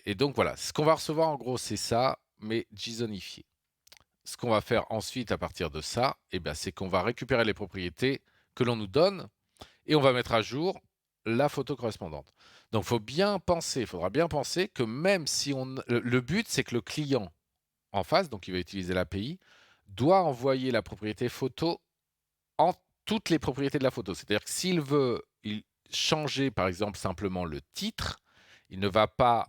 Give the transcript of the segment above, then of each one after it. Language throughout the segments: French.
Et donc voilà, ce qu'on va recevoir en gros, c'est ça, mais JSONifié. Ce qu'on va faire ensuite à partir de ça, eh ben, c'est qu'on va récupérer les propriétés que l'on nous donne et on va mettre à jour la photo correspondante. Donc il faudra bien penser que même si le but, c'est que le client en face, donc il va utiliser l'API, doit envoyer la propriété photo en toutes les propriétés de la photo. C'est-à-dire que s'il veut changer, par exemple, simplement le titre, il ne va pas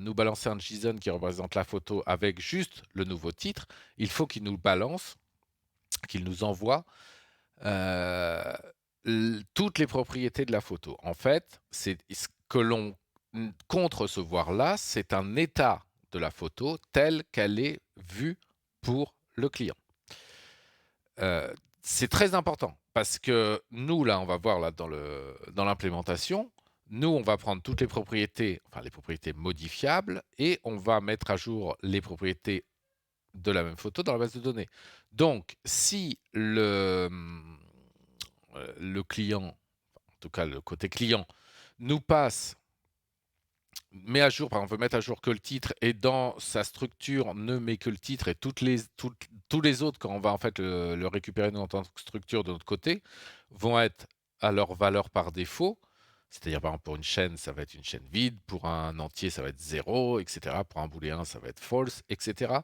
nous balancer un JSON qui représente la photo avec juste le nouveau titre. Il faut qu'il nous balance, qu'il nous envoie euh, toutes les propriétés de la photo. En fait, c'est ce que l'on compte recevoir là, c'est un état de la photo telle qu'elle est vue pour le client. Euh, c'est très important parce que nous, là, on va voir là dans l'implémentation, nous, on va prendre toutes les propriétés, enfin les propriétés modifiables, et on va mettre à jour les propriétés de la même photo dans la base de données. Donc, si le client, en tout cas le côté client, nous passe met à jour, par exemple, on veut mettre à jour que le titre et dans sa structure ne met que le titre et tous les autres, quand on va en fait le récupérer nous, en tant que structure de notre côté, vont être à leur valeur par défaut. C'est-à-dire, par exemple, pour une chaîne, ça va être une chaîne vide, pour un entier, ça va être 0, etc. Pour un booléen, ça va être false, etc.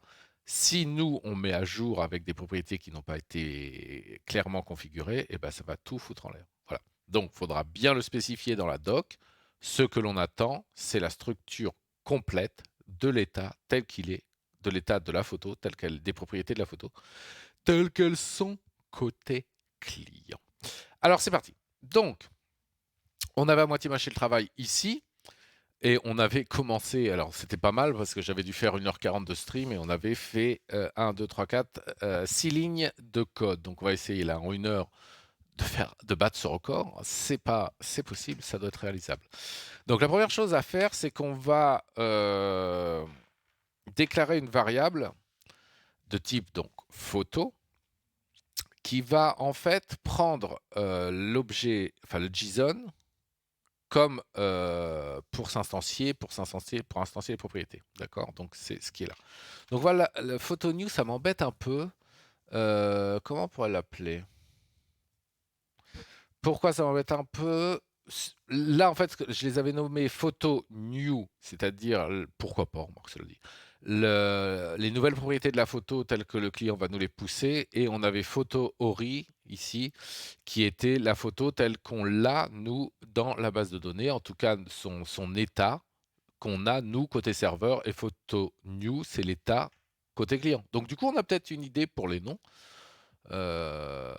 Si nous, on met à jour avec des propriétés qui n'ont pas été clairement configurées, eh ben, ça va tout foutre en l'air. Voilà. Donc, il faudra bien le spécifier dans la doc. Ce que l'on attend, c'est la structure complète de l'état tel qu'il est, de l'état de la photo, des propriétés de la photo, telles qu'elles sont côté client. Alors c'est parti. Donc, on avait à moitié mâché le travail ici. Et on avait commencé, alors c'était pas mal parce que j'avais dû faire 1h40 de stream et on avait fait 1, 2, 3, 4, 6 lignes de code. Donc on va essayer là en 1 heure de battre ce record. C'est possible, ça doit être réalisable. Donc la première chose à faire, c'est qu'on va déclarer une variable de type donc photo qui va en fait prendre l'objet, enfin le JSON comme pour instancier les propriétés. D'accord. Donc c'est ce qui est là. Donc voilà, le photo new, ça m'embête un peu. Comment on pourrait l'appeler? Pourquoi ça m'embête un peu? Là, en fait, je les avais nommés photo new, c'est-à-dire, pourquoi pas, remarque, cela dit, les nouvelles propriétés de la photo telles que le client va nous les pousser, et on avait photo ori ici, qui était la photo telle qu'on l'a, nous, dans la base de données, en tout cas son état qu'on a, nous, côté serveur, et photo new, c'est l'état côté client. Donc du coup, on a peut-être une idée pour les noms. Euh,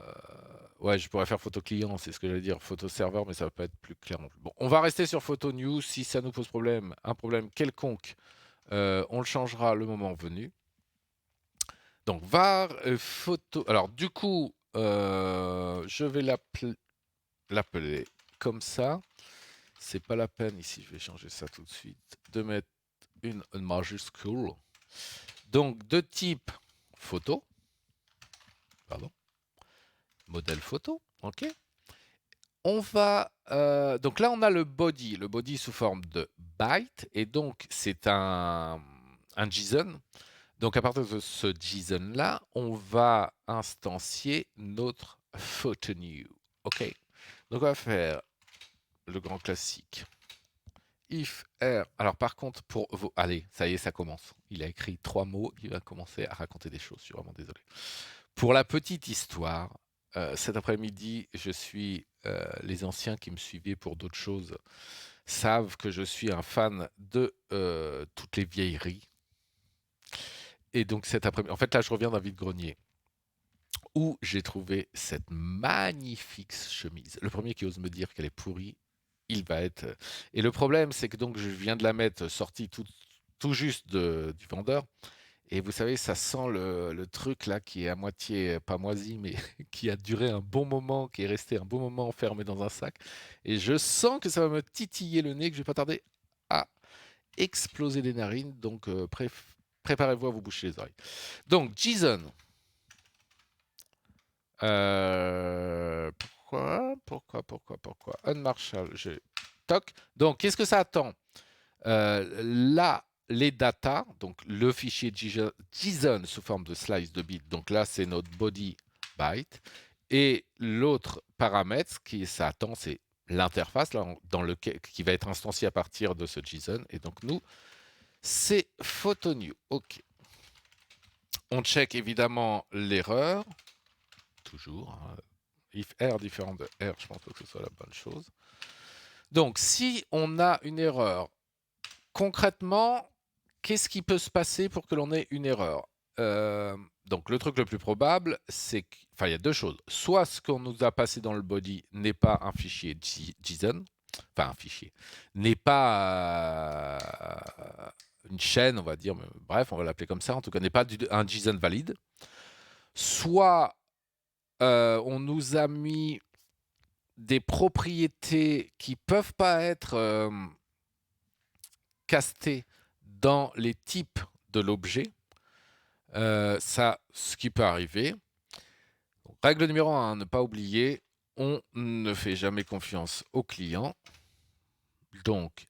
Ouais, je pourrais faire photo client, c'est ce que j'allais dire, photo serveur, mais ça va pas être plus clair non plus. Bon, on va rester sur photo news. Si ça nous pose problème, un problème quelconque, on le changera le moment venu. Donc var photo. Alors du coup, je vais l'appeler comme ça. C'est pas la peine ici. Je vais changer ça tout de suite. De mettre une majuscule. Donc de type photo. Pardon. Modèle photo. Ok. On va donc là on a le body sous forme de byte et donc c'est un JSON. Donc à partir de ce JSON là, on va instancier notre photo new. Ok. Donc on va faire le grand classique. If R. Alors par contre pour vos, allez, ça y est, ça commence. Il a écrit 3 mots, il va commencer à raconter des choses. Je suis vraiment désolé. Pour la petite histoire, cet après-midi, les anciens qui me suivaient pour d'autres choses savent que je suis un fan de toutes les vieilleries. Et donc cet après-midi, en fait là je reviens d'un vide-grenier où j'ai trouvé cette magnifique chemise. Le premier qui ose me dire qu'elle est pourrie, il va être... Et le problème c'est que donc je viens de la mettre sortie tout juste du vendeur. Et vous savez, ça sent le truc là qui est à moitié, pas moisi, mais qui a duré un bon moment, qui est resté un bon moment enfermé dans un sac. Et je sens que ça va me titiller le nez, que je vais pas tarder à exploser les narines. Donc préparez-vous à vous boucher les oreilles. Donc JSON. Pourquoi Unmarshall, Toc. Donc qu'est-ce que ça attend? Là, les datas, donc le fichier JSON sous forme de slice de bits. Donc là, c'est notre body byte. Et l'autre paramètre qui s'attend, c'est l'interface qui va être instanciée à partir de ce JSON. Et donc nous, c'est photonew. OK. On check évidemment l'erreur. Toujours. Hein. If R différent de R, je pense pas que ce soit la bonne chose. Donc, si on a une erreur, concrètement, qu'est-ce qui peut se passer pour que l'on ait une erreur? Donc, le truc le plus probable, c'est que, enfin, il y a deux choses. Soit ce qu'on nous a passé dans le body n'est pas un fichier JSON, enfin un fichier, n'est pas une chaîne, on va dire, mais bref, on va l'appeler comme ça, en tout cas, n'est pas un JSON valide. Soit on nous a mis des propriétés qui peuvent pas être castées dans les types de l'objet. Ça, ce qui peut arriver. Donc, règle numéro 1, ne pas oublier, on ne fait jamais confiance au client. Donc,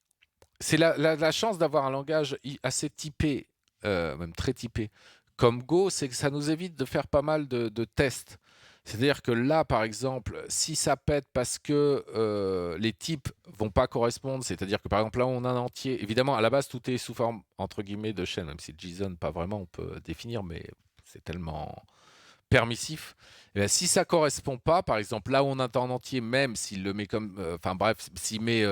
c'est la chance d'avoir un langage assez typé, même très typé, comme Go, c'est que ça nous évite de faire pas mal de tests. C'est-à-dire que là, par exemple, si ça pète parce que les types vont pas correspondre, c'est-à-dire que par exemple là on a un entier, évidemment à la base tout est sous forme entre guillemets de chaîne, même si JSON pas vraiment on peut définir, mais c'est tellement permissif. Et bien, si ça correspond pas, par exemple là où on a un entier, même s'il le met comme, enfin bref, s'il met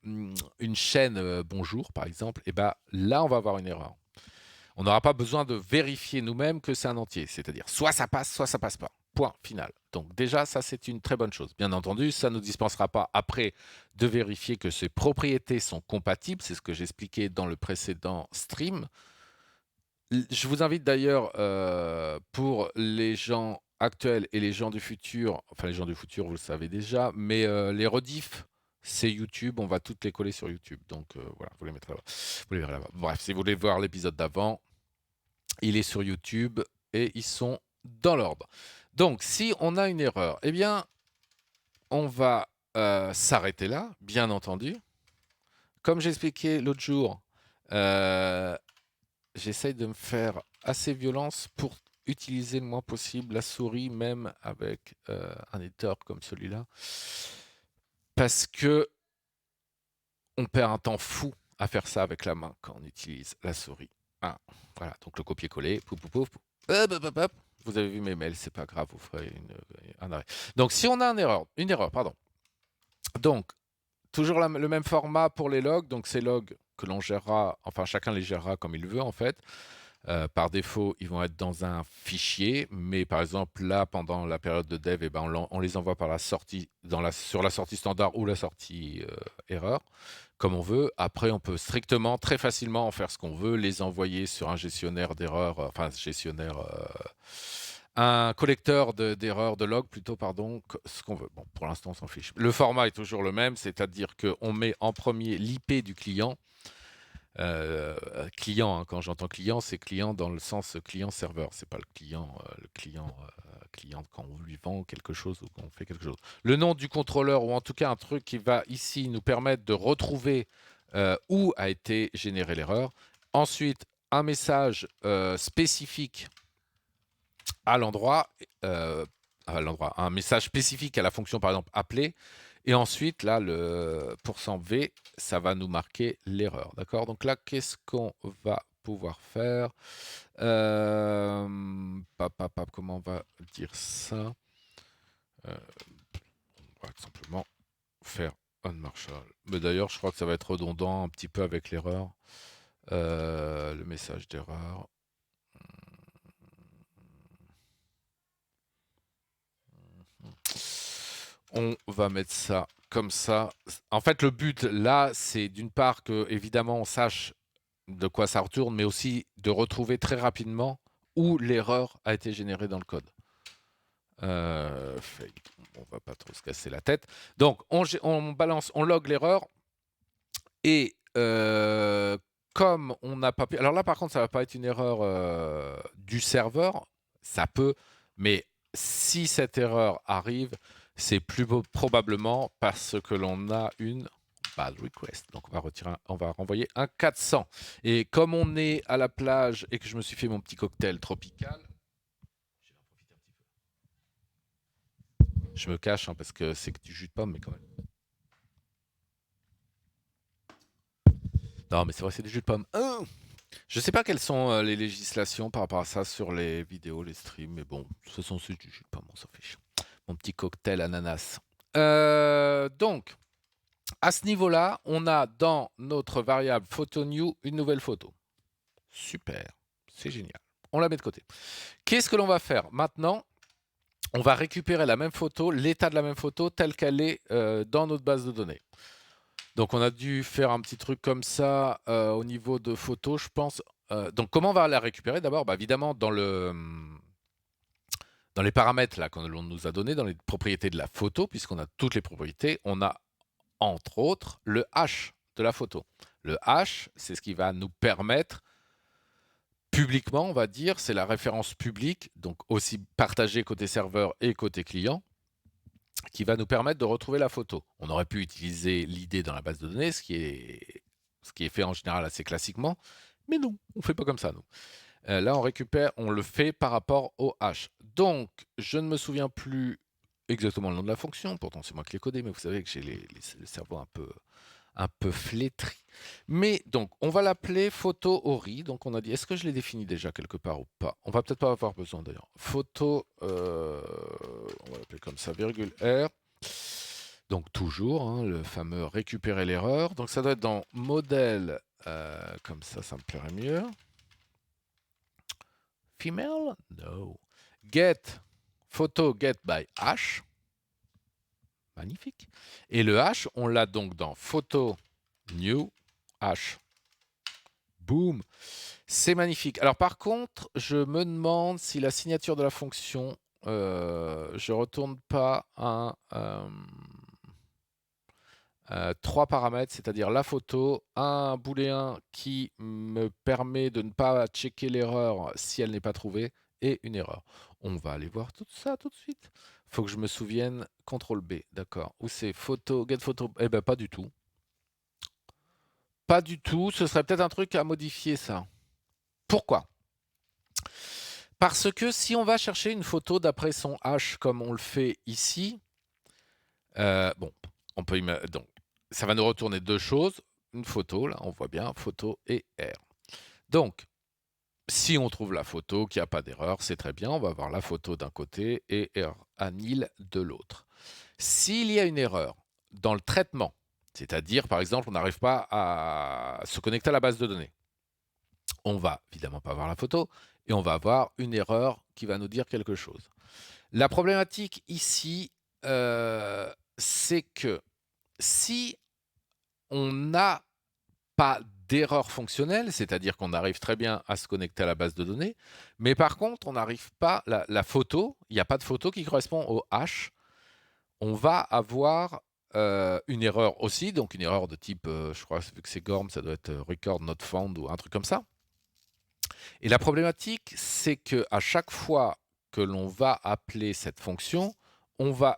une chaîne bonjour par exemple, et ben là on va avoir une erreur. On n'aura pas besoin de vérifier nous-mêmes que c'est un entier, c'est-à-dire soit ça passe pas. Point final. Donc déjà, ça c'est une très bonne chose. Bien entendu, ça ne nous dispensera pas après de vérifier que ces propriétés sont compatibles. C'est ce que j'expliquais dans le précédent stream. Je vous invite d'ailleurs pour les gens actuels et les gens du futur, enfin les gens du futur vous le savez déjà, mais les rediffs, c'est YouTube, on va toutes les coller sur YouTube. Donc voilà, vous les mettrez là-bas. Vous les verrez là-bas. Bref, si vous voulez voir l'épisode d'avant, il est sur YouTube et ils sont dans l'ordre. Donc, si on a une erreur, eh bien, on va s'arrêter là, bien entendu. Comme j'expliquais l'autre jour, j'essaye de me faire assez violence pour utiliser le moins possible la souris, même avec un éditeur comme celui-là. Parce que on perd un temps fou à faire ça avec la main quand on utilise la souris. Ah, voilà, donc le copier-coller, pouf, pouf, pouf, hop. Vous avez vu mes mails, c'est pas grave, vous ferez un arrêt. Donc si on a une erreur, pardon. Donc, toujours le même format pour les logs, donc ces logs que l'on gérera, enfin chacun les gérera comme il veut en fait. Par défaut, ils vont être dans un fichier, mais par exemple là, pendant la période de dev, eh ben, on les envoie par la sortie, sur la sortie standard ou la sortie erreur, comme on veut. Après, on peut strictement, très facilement en faire ce qu'on veut, les envoyer sur un gestionnaire d'erreurs, un collecteur d'erreurs, de logs plutôt, pardon, ce qu'on veut. Bon, pour l'instant, on s'en fiche. Le format est toujours le même, c'est-à-dire qu'on met en premier l'IP du client. Client, hein, quand j'entends client, c'est client dans le sens client-serveur. C'est pas le client quand on lui vend quelque chose ou qu'on fait quelque chose. Le nom du contrôleur ou en tout cas un truc qui va ici nous permettre de retrouver où a été générée l'erreur. Ensuite, un message spécifique à l'endroit, un message spécifique à la fonction par exemple appelée. Et ensuite, là, le %V, ça va nous marquer l'erreur. D'accord? Donc là, qu'est-ce qu'on va pouvoir faire? Comment on va dire ça? On va simplement faire un Marshall. Mais d'ailleurs, je crois que ça va être redondant un petit peu avec l'erreur. Le message d'erreur. On va mettre ça comme ça. En fait, le but là, c'est d'une part que évidemment on sache de quoi ça retourne, mais aussi de retrouver très rapidement où l'erreur a été générée dans le code. On va pas trop se casser la tête. Donc on balance, on log l'erreur et comme on n'a pas pu. Alors là, par contre, ça va pas être une erreur du serveur, ça peut, mais si cette erreur arrive, c'est plus probablement parce que l'on a une bad request. Donc on va renvoyer un 400. Et comme on est à la plage et que je me suis fait mon petit cocktail tropical, je me cache hein, parce que c'est que du jus de pomme, mais quand même. Non, mais c'est vrai, c'est du jus de pomme. Je sais pas quelles sont les législations par rapport à ça sur les vidéos, les streams, mais bon, de toute façon, c'est du jus de pomme, on s'en fiche. Mon petit cocktail ananas. Donc, à ce niveau-là, on a dans notre variable photo new une nouvelle photo. Super, c'est génial. On la met de côté. Qu'est-ce que l'on va faire maintenant? On va récupérer la même photo, l'état de la même photo telle qu'elle est dans notre base de données. Donc on a dû faire un petit truc comme ça au niveau de photo, je pense. Donc comment on va la récupérer d'abord? Bah, évidemment dans les paramètres là, qu'on nous a donné, dans les propriétés de la photo, puisqu'on a toutes les propriétés, on a entre autres le hash de la photo. Le hash, c'est ce qui va nous permettre publiquement, on va dire, c'est la référence publique, donc aussi partagée côté serveur et côté client, qui va nous permettre de retrouver la photo. On aurait pu utiliser l'ID dans la base de données, ce qui est fait en général assez classiquement, mais non, on ne fait pas comme ça, nous. Là, on le fait par rapport au hash. Donc, je ne me souviens plus exactement le nom de la fonction, pourtant c'est moi qui l'ai codé, mais vous savez que j'ai le cerveau un peu flétri. Mais donc, on va l'appeler photo ori. Donc, on a dit, est-ce que je l'ai défini déjà quelque part ou pas? On va peut-être pas avoir besoin d'ailleurs. Photo, on va l'appeler comme ça, virgule R. Donc, toujours, hein, le fameux récupérer l'erreur. Donc, ça doit être dans modèle, comme ça me plairait mieux. Female? No. Get, photo get by hash. Magnifique. Et le hash, on l'a donc dans photo new hash. Boom. C'est magnifique. Alors par contre, je me demande si la signature de la fonction, je retourne pas un 3 paramètres, c'est-à-dire la photo, un booléen qui me permet de ne pas checker l'erreur si elle n'est pas trouvée, et une erreur. On va aller voir tout ça tout de suite. Faut que je me souvienne, CTRL B, d'accord. Où c'est photo, get photo? Eh ben pas du tout. Pas du tout, ce serait peut-être un truc à modifier ça. Pourquoi? Parce que si on va chercher une photo d'après son hash comme on le fait ici, bon, on peut donc ça va nous retourner deux choses. Une photo, là, on voit bien, photo et R. Donc, si on trouve la photo, qu'il n'y a pas d'erreur, c'est très bien. On va avoir la photo d'un côté et R anil de l'autre. S'il y a une erreur dans le traitement, c'est-à-dire, par exemple, on n'arrive pas à se connecter à la base de données, on va évidemment pas avoir la photo et on va avoir une erreur qui va nous dire quelque chose. La problématique ici, c'est que si on n'a pas d'erreur fonctionnelle, c'est-à-dire qu'on arrive très bien à se connecter à la base de données, mais par contre, on n'arrive pas, la photo, il n'y a pas de photo qui correspond au hash, on va avoir une erreur aussi, donc une erreur de type, je crois, vu que c'est GORM, ça doit être record not found ou un truc comme ça. Et la problématique, c'est qu'à chaque fois que l'on va appeler cette fonction,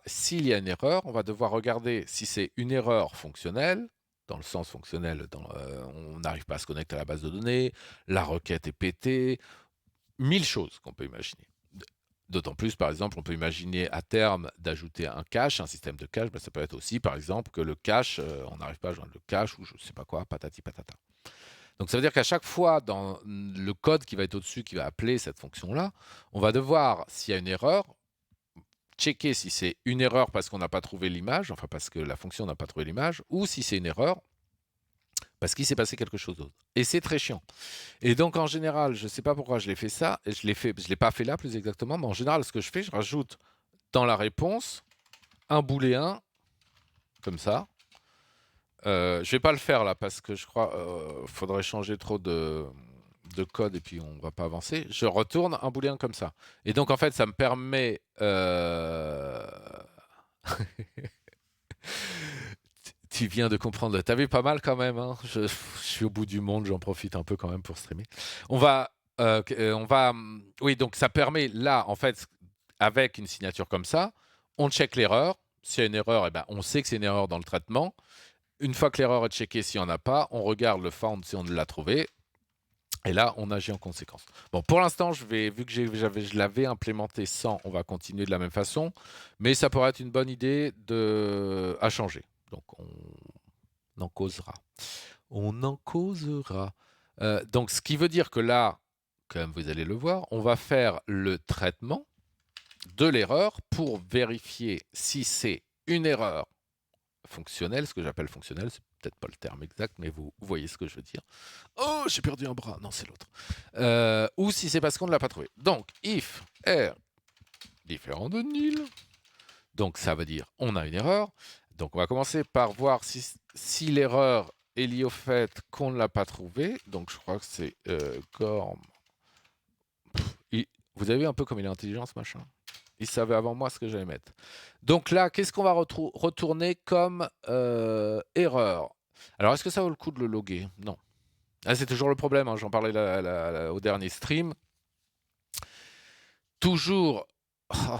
s'il y a une erreur, on va devoir regarder si c'est une erreur fonctionnelle, dans le sens fonctionnel, on n'arrive pas à se connecter à la base de données, la requête est pétée, 1000 choses qu'on peut imaginer. D'autant plus, par exemple, on peut imaginer à terme d'ajouter un cache, un système de cache, ben ça peut être aussi, par exemple, que le cache, on n'arrive pas à joindre le cache ou je ne sais pas quoi, patati patata. Donc ça veut dire qu'à chaque fois, dans le code qui va être au-dessus, qui va appeler cette fonction-là, on va devoir, s'il y a une erreur, checker si c'est une erreur parce qu'on n'a pas trouvé l'image, enfin parce que la fonction n'a pas trouvé l'image, ou si c'est une erreur parce qu'il s'est passé quelque chose d'autre. Et c'est très chiant. Et donc en général, je ne sais pas pourquoi je l'ai fait ça, et je ne l'ai pas fait là plus exactement, mais en général, ce que je fais, je rajoute dans la réponse un booléen, comme ça. Je ne vais pas le faire là parce que je crois faudrait changer trop de code et puis on va pas avancer. Je retourne un booléen comme ça. Et donc en fait, ça me permet... Tu viens de comprendre. T'as vu pas mal quand même. Hein, je suis au bout du monde, j'en profite un peu quand même pour streamer. Oui, donc ça permet là, en fait, avec une signature comme ça, on check l'erreur. S'il y a une erreur, eh ben, on sait que c'est une erreur dans le traitement. Une fois que l'erreur est checkée, s'il n'y en a pas, on regarde le found si on l'a trouvé. Et là, on agit en conséquence. Bon, pour l'instant, vu que je l'avais implémenté sans, on va continuer de la même façon. Mais ça pourrait être une bonne idée à changer. Donc, on en causera. On en causera. Donc, ce qui veut dire que là, comme vous allez le voir, on va faire le traitement de l'erreur pour vérifier si c'est une erreur fonctionnelle, ce que j'appelle fonctionnelle, c'est peut-être pas le terme exact, mais vous voyez ce que je veux dire. Oh, j'ai perdu un bras. Non, c'est l'autre. Ou si c'est parce qu'on ne l'a pas trouvé. Donc, if r différent de nil, donc ça veut dire on a une erreur. Donc, on va commencer par voir si l'erreur est liée au fait qu'on ne l'a pas trouvé. Donc, je crois que c'est Gorm. Vous avez vu un peu comme il est intelligent, ce machin. Il savait avant moi ce que j'allais mettre. Donc là, qu'est-ce qu'on va retourner comme erreur? Alors, est-ce que ça vaut le coup de le loguer? Non. Ah, c'est toujours le problème, hein, j'en parlais au dernier stream. Toujours... Oh,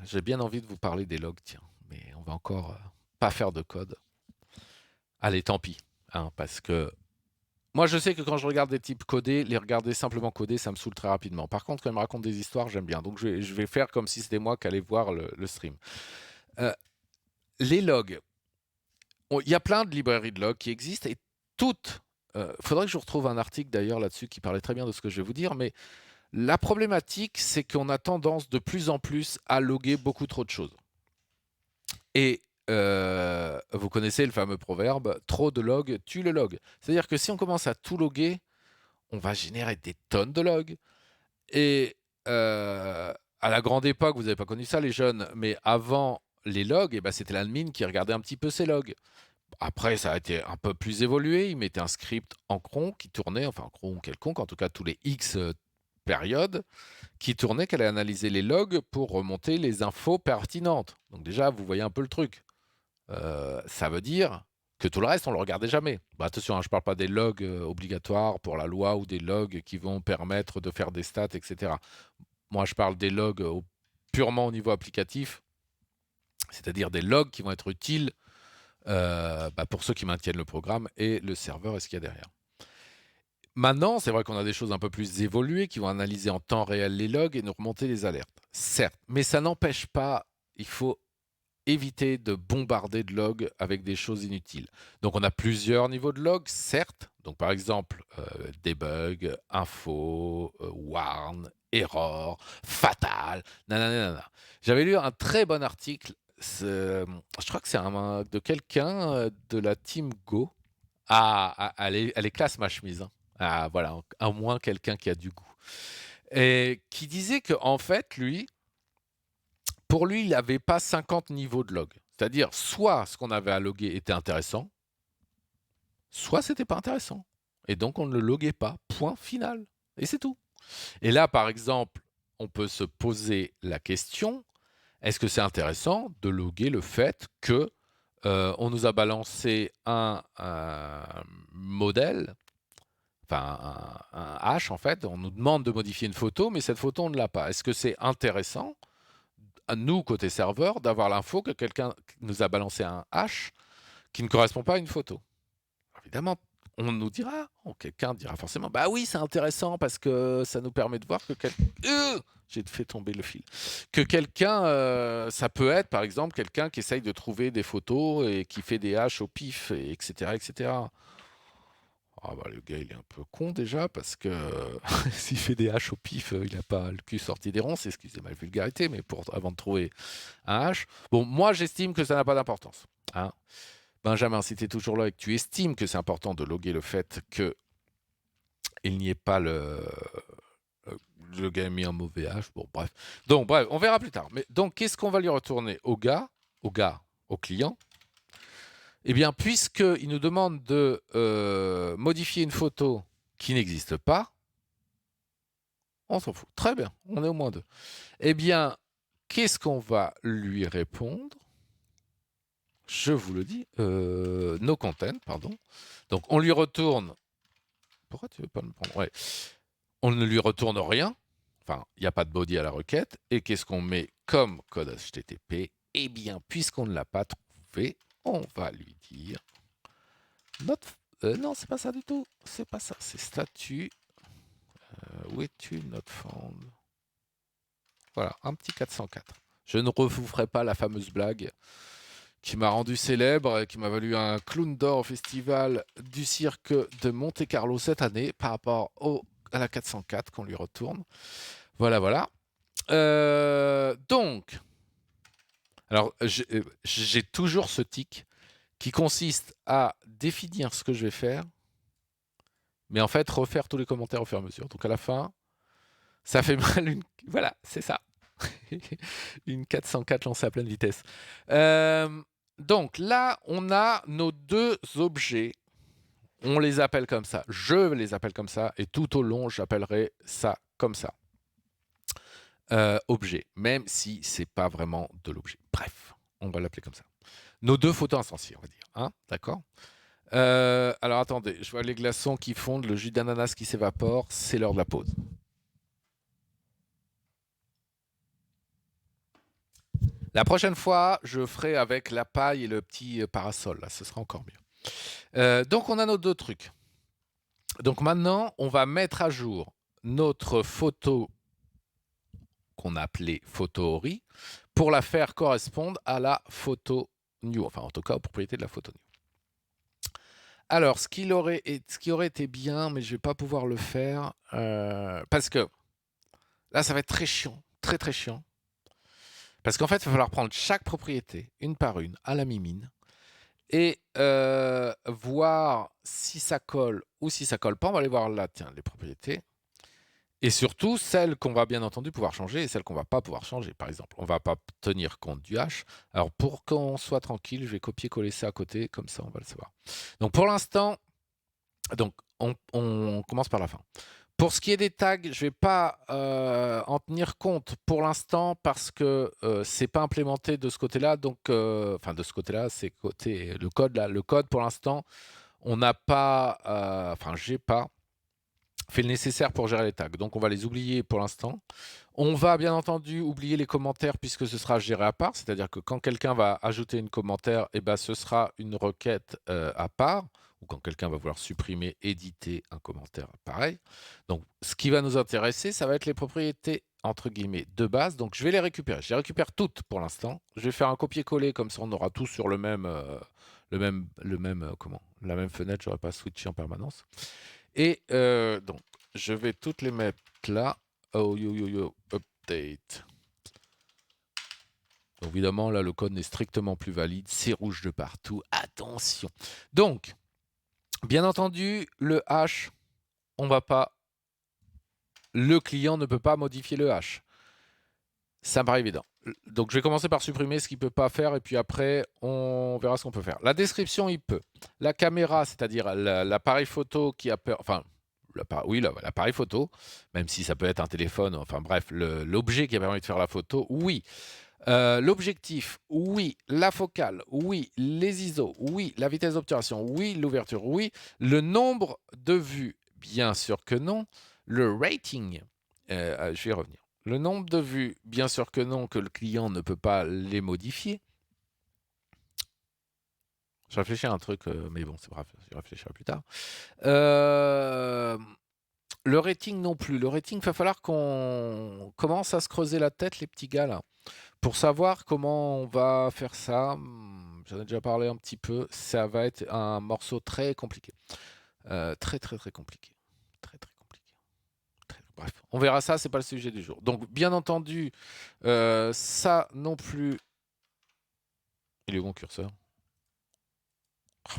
j'ai bien envie de vous parler des logs, tiens. Mais on va encore pas faire de code. Allez, tant pis. Hein, parce que moi, je sais que quand je regarde des types codés, les regarder simplement codés, ça me saoule très rapidement. Par contre, quand ils me racontent des histoires, j'aime bien. Donc, je vais faire comme si c'était moi qui allais voir le stream. Les logs. Il y a plein de librairies de logs qui existent et toutes... faudrait que je retrouve un article d'ailleurs là-dessus qui parlait très bien de ce que je vais vous dire, mais la problématique, c'est qu'on a tendance de plus en plus à loguer beaucoup trop de choses. Et vous connaissez le fameux proverbe, trop de logs tue le log. C'est-à-dire que si on commence à tout loguer, on va générer des tonnes de logs. Et à la grande époque, vous n'avez pas connu ça les jeunes, mais avant les logs, eh ben, c'était l'admin qui regardait un petit peu ces logs. Après, ça a été un peu plus évolué. Ils mettaient un script en cron qui tournait, enfin en cron quelconque, en tout cas tous les X périodes, qui tournait, qu'elle allait analyser les logs pour remonter les infos pertinentes. Donc déjà, vous voyez un peu le truc. Ça veut dire que tout le reste, on ne le regardait jamais. Bah, attention, hein, je ne parle pas des logs obligatoires pour la loi ou des logs qui vont permettre de faire des stats, etc. Moi, je parle des logs purement au niveau applicatif, c'est-à-dire des logs qui vont être utiles pour ceux qui maintiennent le programme et le serveur et ce qu'il y a derrière. Maintenant, c'est vrai qu'on a des choses un peu plus évoluées qui vont analyser en temps réel les logs et nous remonter les alertes. Certes, mais ça n'empêche pas, il faut éviter de bombarder de logs avec des choses inutiles. Donc on a plusieurs niveaux de logs, certes. Donc par exemple, debug, info, warn, error, fatal, nanana. J'avais lu un très bon article, je crois que c'est de quelqu'un de la team Go. Ah, elle est classe ma chemise. Hein. Ah voilà, au moins quelqu'un qui a du goût. Et qui disait que en fait, pour lui, il n'avait pas 50 niveaux de log. C'est-à-dire, soit ce qu'on avait à loguer était intéressant, soit c'était pas intéressant. Et donc, on ne le loguait pas. Point final. Et c'est tout. Et là, par exemple, on peut se poser la question, est-ce que c'est intéressant de loguer le fait que on nous a balancé un modèle, enfin un hash en fait, on nous demande de modifier une photo, mais cette photo, on ne l'a pas. Est-ce que c'est intéressant à nous, côté serveur, d'avoir l'info que quelqu'un nous a balancé un hash qui ne correspond pas à une photo? Évidemment, on nous dira, quelqu'un dira forcément, bah oui, c'est intéressant parce que ça nous permet de voir que j'ai fait tomber le fil. Que quelqu'un, ça peut être par exemple quelqu'un qui essaye de trouver des photos et qui fait des hashes au pif, etc., etc. Ah bah le gars il est un peu con déjà parce que s'il fait des haches au pif, il n'a pas le cul sorti des ronces, excusez-moi la vulgarité, mais avant de trouver un hash. Bon, moi j'estime que ça n'a pas d'importance. Hein. Benjamin, si tu es toujours là et que tu estimes que c'est important de loguer le fait qu'il n'y ait pas le gars a mis un mauvais hash, bon bref. Donc bref, on verra plus tard. Mais donc qu'est-ce qu'on va lui retourner au client? Eh bien, puisqu'il nous demande de modifier une photo qui n'existe pas, on s'en fout. Très bien, on est au moins 2. Eh bien, qu'est-ce qu'on va lui répondre? Je vous le dis, no content, pardon. Donc, on lui retourne... Pourquoi tu ne veux pas me prendre? Ouais. On ne lui retourne rien. Enfin, il n'y a pas de body à la requête. Et qu'est-ce qu'on met comme code HTTP? Eh bien, puisqu'on ne l'a pas trouvé, on va lui dire Non, c'est pas ça du tout. C'est pas ça. C'est statut. Où es-tu, not found? Voilà, un petit 404. Je ne vous ferai pas la fameuse blague qui m'a rendu célèbre et qui m'a valu un clown d'or au festival du cirque de Monte-Carlo cette année par rapport à la 404 qu'on lui retourne. Voilà, voilà. Donc, alors j'ai toujours ce tic qui consiste à définir ce que je vais faire, mais en fait refaire tous les commentaires au fur et à mesure. Donc à la fin, ça fait mal une... Voilà, c'est ça. Une 404 lancée à pleine vitesse. Donc là, on a nos deux objets. On les appelle comme ça. Je les appelle comme ça. Et tout au long, j'appellerai ça comme ça. Objet. Même si c'est pas vraiment de l'objet. Bref, on va l'appeler comme ça. Nos deux photos instanciées, on va dire. Hein, d'accord. Alors attendez, je vois les glaçons qui fondent, le jus d'ananas qui s'évapore. C'est l'heure de la pause. La prochaine fois, je ferai avec la paille et le petit parasol. Là, ce sera encore mieux. Donc, on a nos deux trucs. Donc maintenant, on va mettre à jour notre photo qu'on a appelée photo ori pour la faire correspondre à la photo new. Enfin, en tout cas, aux propriétés de la photo new. Alors, ce qui aurait été bien, mais je ne vais pas pouvoir le faire parce que là, ça va être très chiant, très très chiant. Parce qu'en fait, il va falloir prendre chaque propriété, une par une, à la mimine, et voir si ça colle ou si ça colle pas. On va aller voir là, tiens, les propriétés. Et surtout, celles qu'on va bien entendu pouvoir changer et celles qu'on va pas pouvoir changer. Par exemple, on va pas tenir compte du H. Alors, pour qu'on soit tranquille, je vais copier-coller ça à côté, comme ça, on va le savoir. Donc, pour l'instant, on commence par la fin. Pour ce qui est des tags, je ne vais pas en tenir compte pour l'instant parce que c'est pas implémenté de ce côté-là. Donc, enfin de ce côté-là, c'est côté le code là. Le code pour l'instant, on n'a pas, enfin j'ai pas fait le nécessaire pour gérer les tags. Donc on va les oublier pour l'instant. On va bien entendu oublier les commentaires puisque ce sera géré à part. C'est-à-dire que quand quelqu'un va ajouter une commentaire, eh ben, ce sera une requête à part. Ou quand quelqu'un va vouloir supprimer, éditer un commentaire, pareil. Donc ce qui va nous intéresser, ça va être les propriétés entre guillemets de base. Donc je vais les récupérer. Je les récupère toutes pour l'instant. Je vais faire un copier-coller comme ça on aura tout sur la même fenêtre. J'aurai pas switché en permanence. Et donc, je vais toutes les mettre là. Oh, update. Donc, évidemment, là, le code n'est strictement plus valide. C'est rouge de partout. Attention. Donc, bien entendu, le hash, on va pas... Le client ne peut pas modifier le hash. Ça me paraît évident. Donc, je vais commencer par supprimer ce qu'il ne peut pas faire et puis après, on verra ce qu'on peut faire. La description, il peut. La caméra, c'est-à-dire l'appareil photo qui a peur... Enfin, l'appareil photo, même si ça peut être un téléphone, enfin bref, l'objet qui a permis de faire la photo, oui. L'objectif, oui. La focale, oui. Les ISO, oui. La vitesse d'obturation, oui. L'ouverture, oui. Le nombre de vues, bien sûr que non. Le rating, je vais y revenir. Le nombre de vues, bien sûr que non, que le client ne peut pas les modifier. Je réfléchis à un truc, mais bon, c'est bref, je réfléchirai plus tard. Le rating non plus. Le rating, il va falloir qu'on commence à se creuser la tête, les petits gars, là, pour savoir comment on va faire ça. J'en ai déjà parlé un petit peu. Ça va être un morceau très compliqué. Très, très, très compliqué. Très, très compliqué. Bref, on verra ça, c'est pas le sujet du jour. Donc, bien entendu, ça non plus... Il est où mon curseur?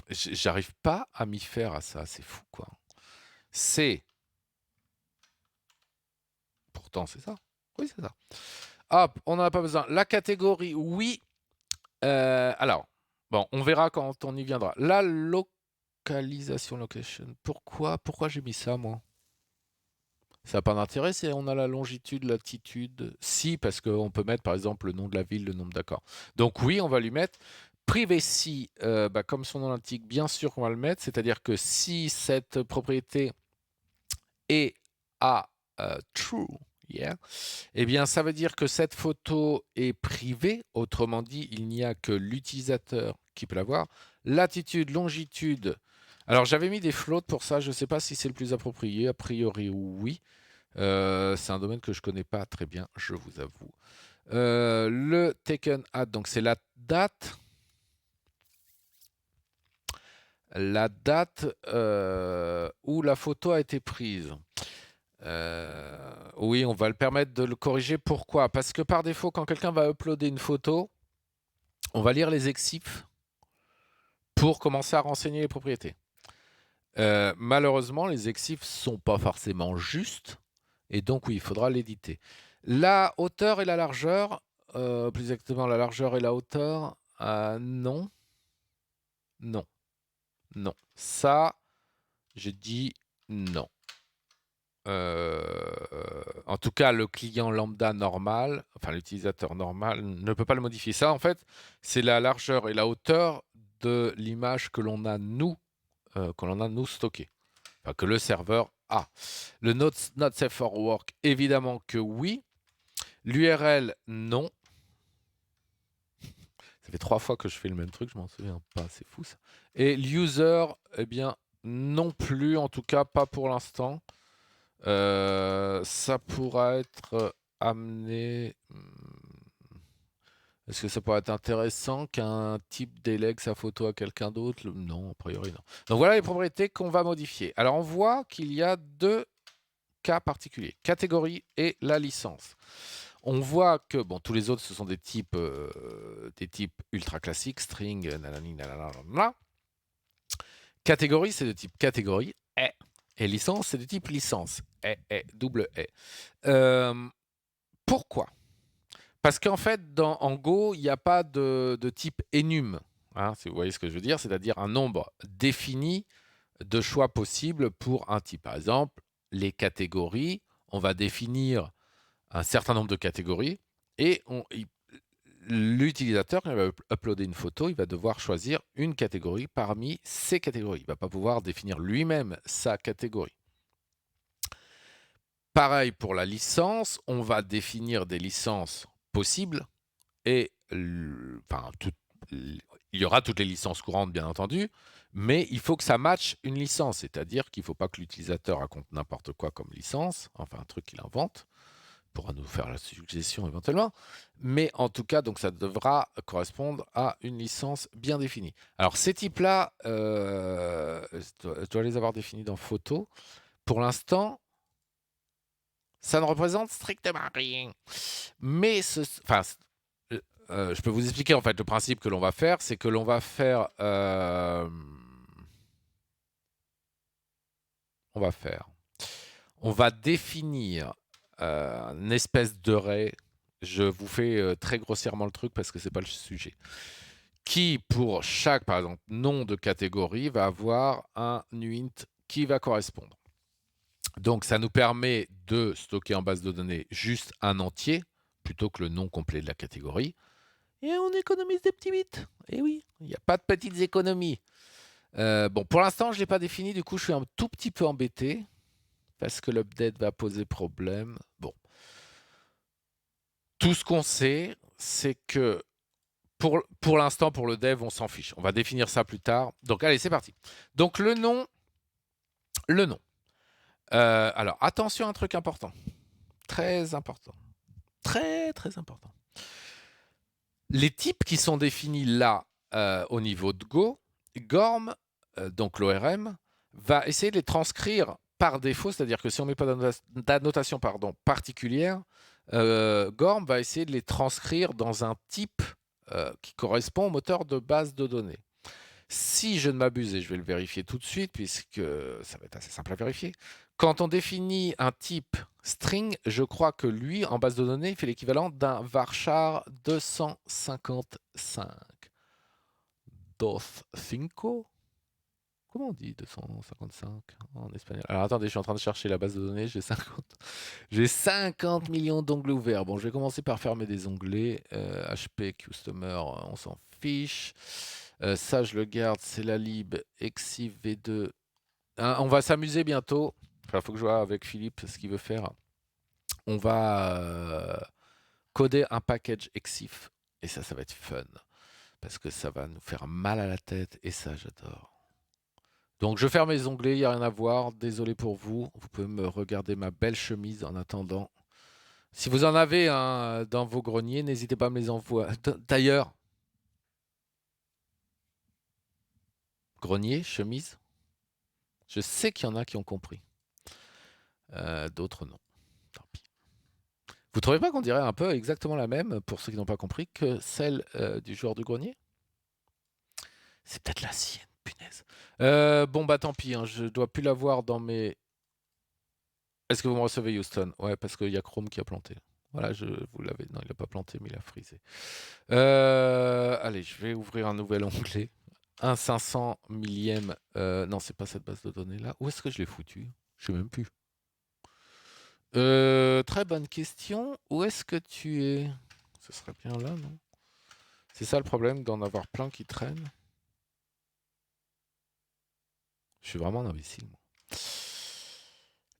J'arrive pas à m'y faire à ça, c'est fou, quoi. C'est... Pourtant, c'est ça. Oui, c'est ça. Hop, on n'en a pas besoin. La catégorie, oui. Alors, bon, on verra quand on y viendra. La localisation, location. Pourquoi j'ai mis ça, moi? Ça n'a pas d'intérêt si on a la longitude, latitude. Si, parce qu'on peut mettre, par exemple, le nom de la ville, le nombre d'accords. Donc oui, on va lui mettre. Privacy, comme son nom l'indique, bien sûr qu'on va le mettre. C'est-à-dire que si cette propriété est à true, yeah, eh bien, ça veut dire que cette photo est privée. Autrement dit, il n'y a que l'utilisateur qui peut la voir. Latitude, longitude, Alors j'avais mis des floats pour ça, je ne sais pas si c'est le plus approprié, a priori oui. C'est un domaine que je connais pas très bien, je vous avoue. Le taken at, donc c'est la date où la photo a été prise. Oui, on va le permettre de le corriger. Pourquoi? Parce que par défaut, quand quelqu'un va uploader une photo, on va lire les exifs pour commencer à renseigner les propriétés. Malheureusement, les exifs sont pas forcément justes, et donc oui, il faudra l'éditer. La hauteur et la largeur, plus exactement la largeur et la hauteur, non, non, non. Ça, j'ai dit non. En tout cas, le client lambda normal, enfin l'utilisateur normal, ne peut pas le modifier. Ça, en fait, c'est la largeur et la hauteur de l'image que l'on a nous stocké. Enfin, que le serveur a. Le not safe for work, évidemment que oui. L'URL, non. Ça fait 3 fois que je fais le même truc, je m'en souviens pas, c'est fou ça. Et l'user, eh bien, non plus, en tout cas pas pour l'instant. Ça pourra être amené. Est-ce que ça pourrait être intéressant qu'un type délègue sa photo à quelqu'un d'autre? Non, a priori non. Donc voilà les propriétés qu'on va modifier. Alors on voit qu'il y a 2 cas particuliers, catégorie et la licence. On voit que bon, tous les autres ce sont des types ultra classiques, string, nanani, nanana. Catégorie, c'est de type catégorie, et licence, c'est de type licence, double. Pourquoi? Parce qu'en fait, en Go, il n'y a pas de type enum. Hein, si vous voyez ce que je veux dire, c'est-à-dire un nombre défini de choix possibles pour un type. Par exemple, les catégories, on va définir un certain nombre de catégories et l'utilisateur, quand il va uploader une photo, il va devoir choisir une catégorie parmi ces catégories. Il ne va pas pouvoir définir lui-même sa catégorie. Pareil pour la licence, on va définir des licences possibles et enfin, il y aura toutes les licences courantes, bien entendu, mais il faut que ça matche une licence, c'est-à-dire qu'il ne faut pas que l'utilisateur raconte n'importe quoi comme licence, enfin un truc qu'il invente, pourra nous faire la suggestion éventuellement, mais en tout cas, donc ça devra correspondre à une licence bien définie. Alors ces types-là, je dois les avoir définis dans photo. Pour l'instant, ça ne représente strictement rien. Mais je peux vous expliquer en fait le principe que l'on va faire, c'est que l'on va faire, on va définir une espèce d'array. Je vous fais très grossièrement le truc parce que c'est pas le sujet. Qui pour chaque, par exemple, nom de catégorie va avoir un uint qui va correspondre. Donc ça nous permet de stocker en base de données juste un entier plutôt que le nom complet de la catégorie. Et on économise des petits bits. Et oui, il n'y a pas de petites économies. Bon, pour l'instant, je ne l'ai pas défini, du coup, je suis un tout petit peu embêté parce que l'update va poser problème. Bon. Tout ce qu'on sait, c'est que pour l'instant, pour le dev, on s'en fiche. On va définir ça plus tard. Donc, allez, c'est parti. Donc, le nom. Alors, attention à un truc important. Très important. Très, très important. Les types qui sont définis là, au niveau de Go, GORM, donc l'ORM, va essayer de les transcrire par défaut, c'est-à-dire que si on ne met pas d'annotation particulière, GORM va essayer de les transcrire dans un type qui correspond au moteur de base de données. Si je ne m'abuse, et je vais le vérifier tout de suite, puisque ça va être assez simple à vérifier, quand on définit un type string, je crois que lui, en base de données, il fait l'équivalent d'un varchar 255. Dos5? Comment on dit 255 en espagnol? Alors attendez, je suis en train de chercher la base de données, j'ai 50 millions d'onglets ouverts. Bon, je vais commencer par fermer des onglets. HP Customer, on s'en fiche. Ça, je le garde, c'est la lib exif v2. Hein, on va s'amuser bientôt. Enfin, il faut que je vois avec Philippe ce qu'il veut faire. On va coder un package exif. Et ça va être fun. Parce que ça va nous faire mal à la tête. Et ça, j'adore. Donc je ferme mes onglets, il n'y a rien à voir. Désolé pour vous. Vous pouvez me regarder ma belle chemise en attendant. Si vous en avez dans vos greniers, n'hésitez pas à me les envoyer. D'ailleurs, grenier, chemise, je sais qu'il y en a qui ont compris. D'autres non. Tant pis. Vous trouvez pas qu'on dirait un peu exactement la même, pour ceux qui n'ont pas compris, que celle du joueur du grenier? C'est peut-être la sienne, punaise. Bon bah tant pis, hein, je dois plus la voir dans mes... Est-ce que vous me recevez, Houston? Ouais, parce qu'il y a Chrome qui a planté. Voilà, vous l'avez... Non, il n'a pas planté, mais il a frisé. Allez, je vais ouvrir un nouvel onglet. Un 500 millième... non, c'est pas cette base de données là. Où est-ce que je l'ai foutu? Je sais même plus. Très bonne question. Où est-ce que tu es? Ce serait bien là, non? C'est ça le problème d'en avoir plein qui traînent. Je suis vraiment un imbécile, moi.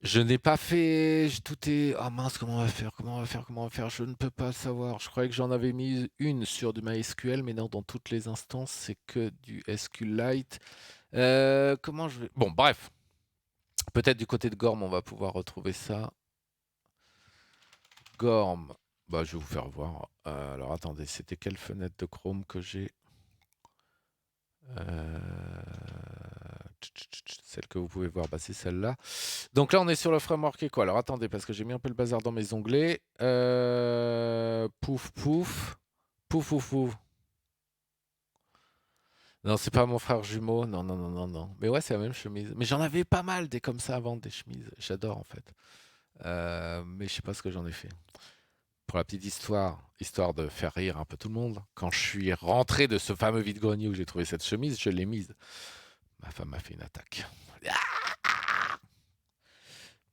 Je n'ai pas fait... Tout est... Ah mince, comment on va faire? Comment on va faire? Comment on va faire? Je ne peux pas le savoir. Je croyais que j'en avais mis une sur du MySQL, mais non, dans toutes les instances, c'est que du SQLite. Comment je vais... Bon, bref. Peut-être du côté de Gorm, on va pouvoir retrouver ça. Gorm. Bah, je vais vous faire voir. Alors, attendez, c'était quelle fenêtre de Chrome que j'ai? Celle que vous pouvez voir, bah, c'est celle-là. Donc là, on est sur le framework et quoi? Alors attendez, parce que j'ai mis un peu le bazar dans mes onglets. Pouf, pouf. Pouf, pouf, pouf. Non, c'est pas mon frère jumeau. Non, non, non, non, non. Mais ouais, c'est la même chemise. Mais j'en avais pas mal des comme ça avant, des chemises. J'adore en fait. Mais je sais pas ce que j'en ai fait. Pour la petite histoire, histoire de faire rire un peu tout le monde, quand je suis rentré de ce fameux vide-grenier où j'ai trouvé cette chemise, je l'ai mise. Ma femme m'a fait une attaque.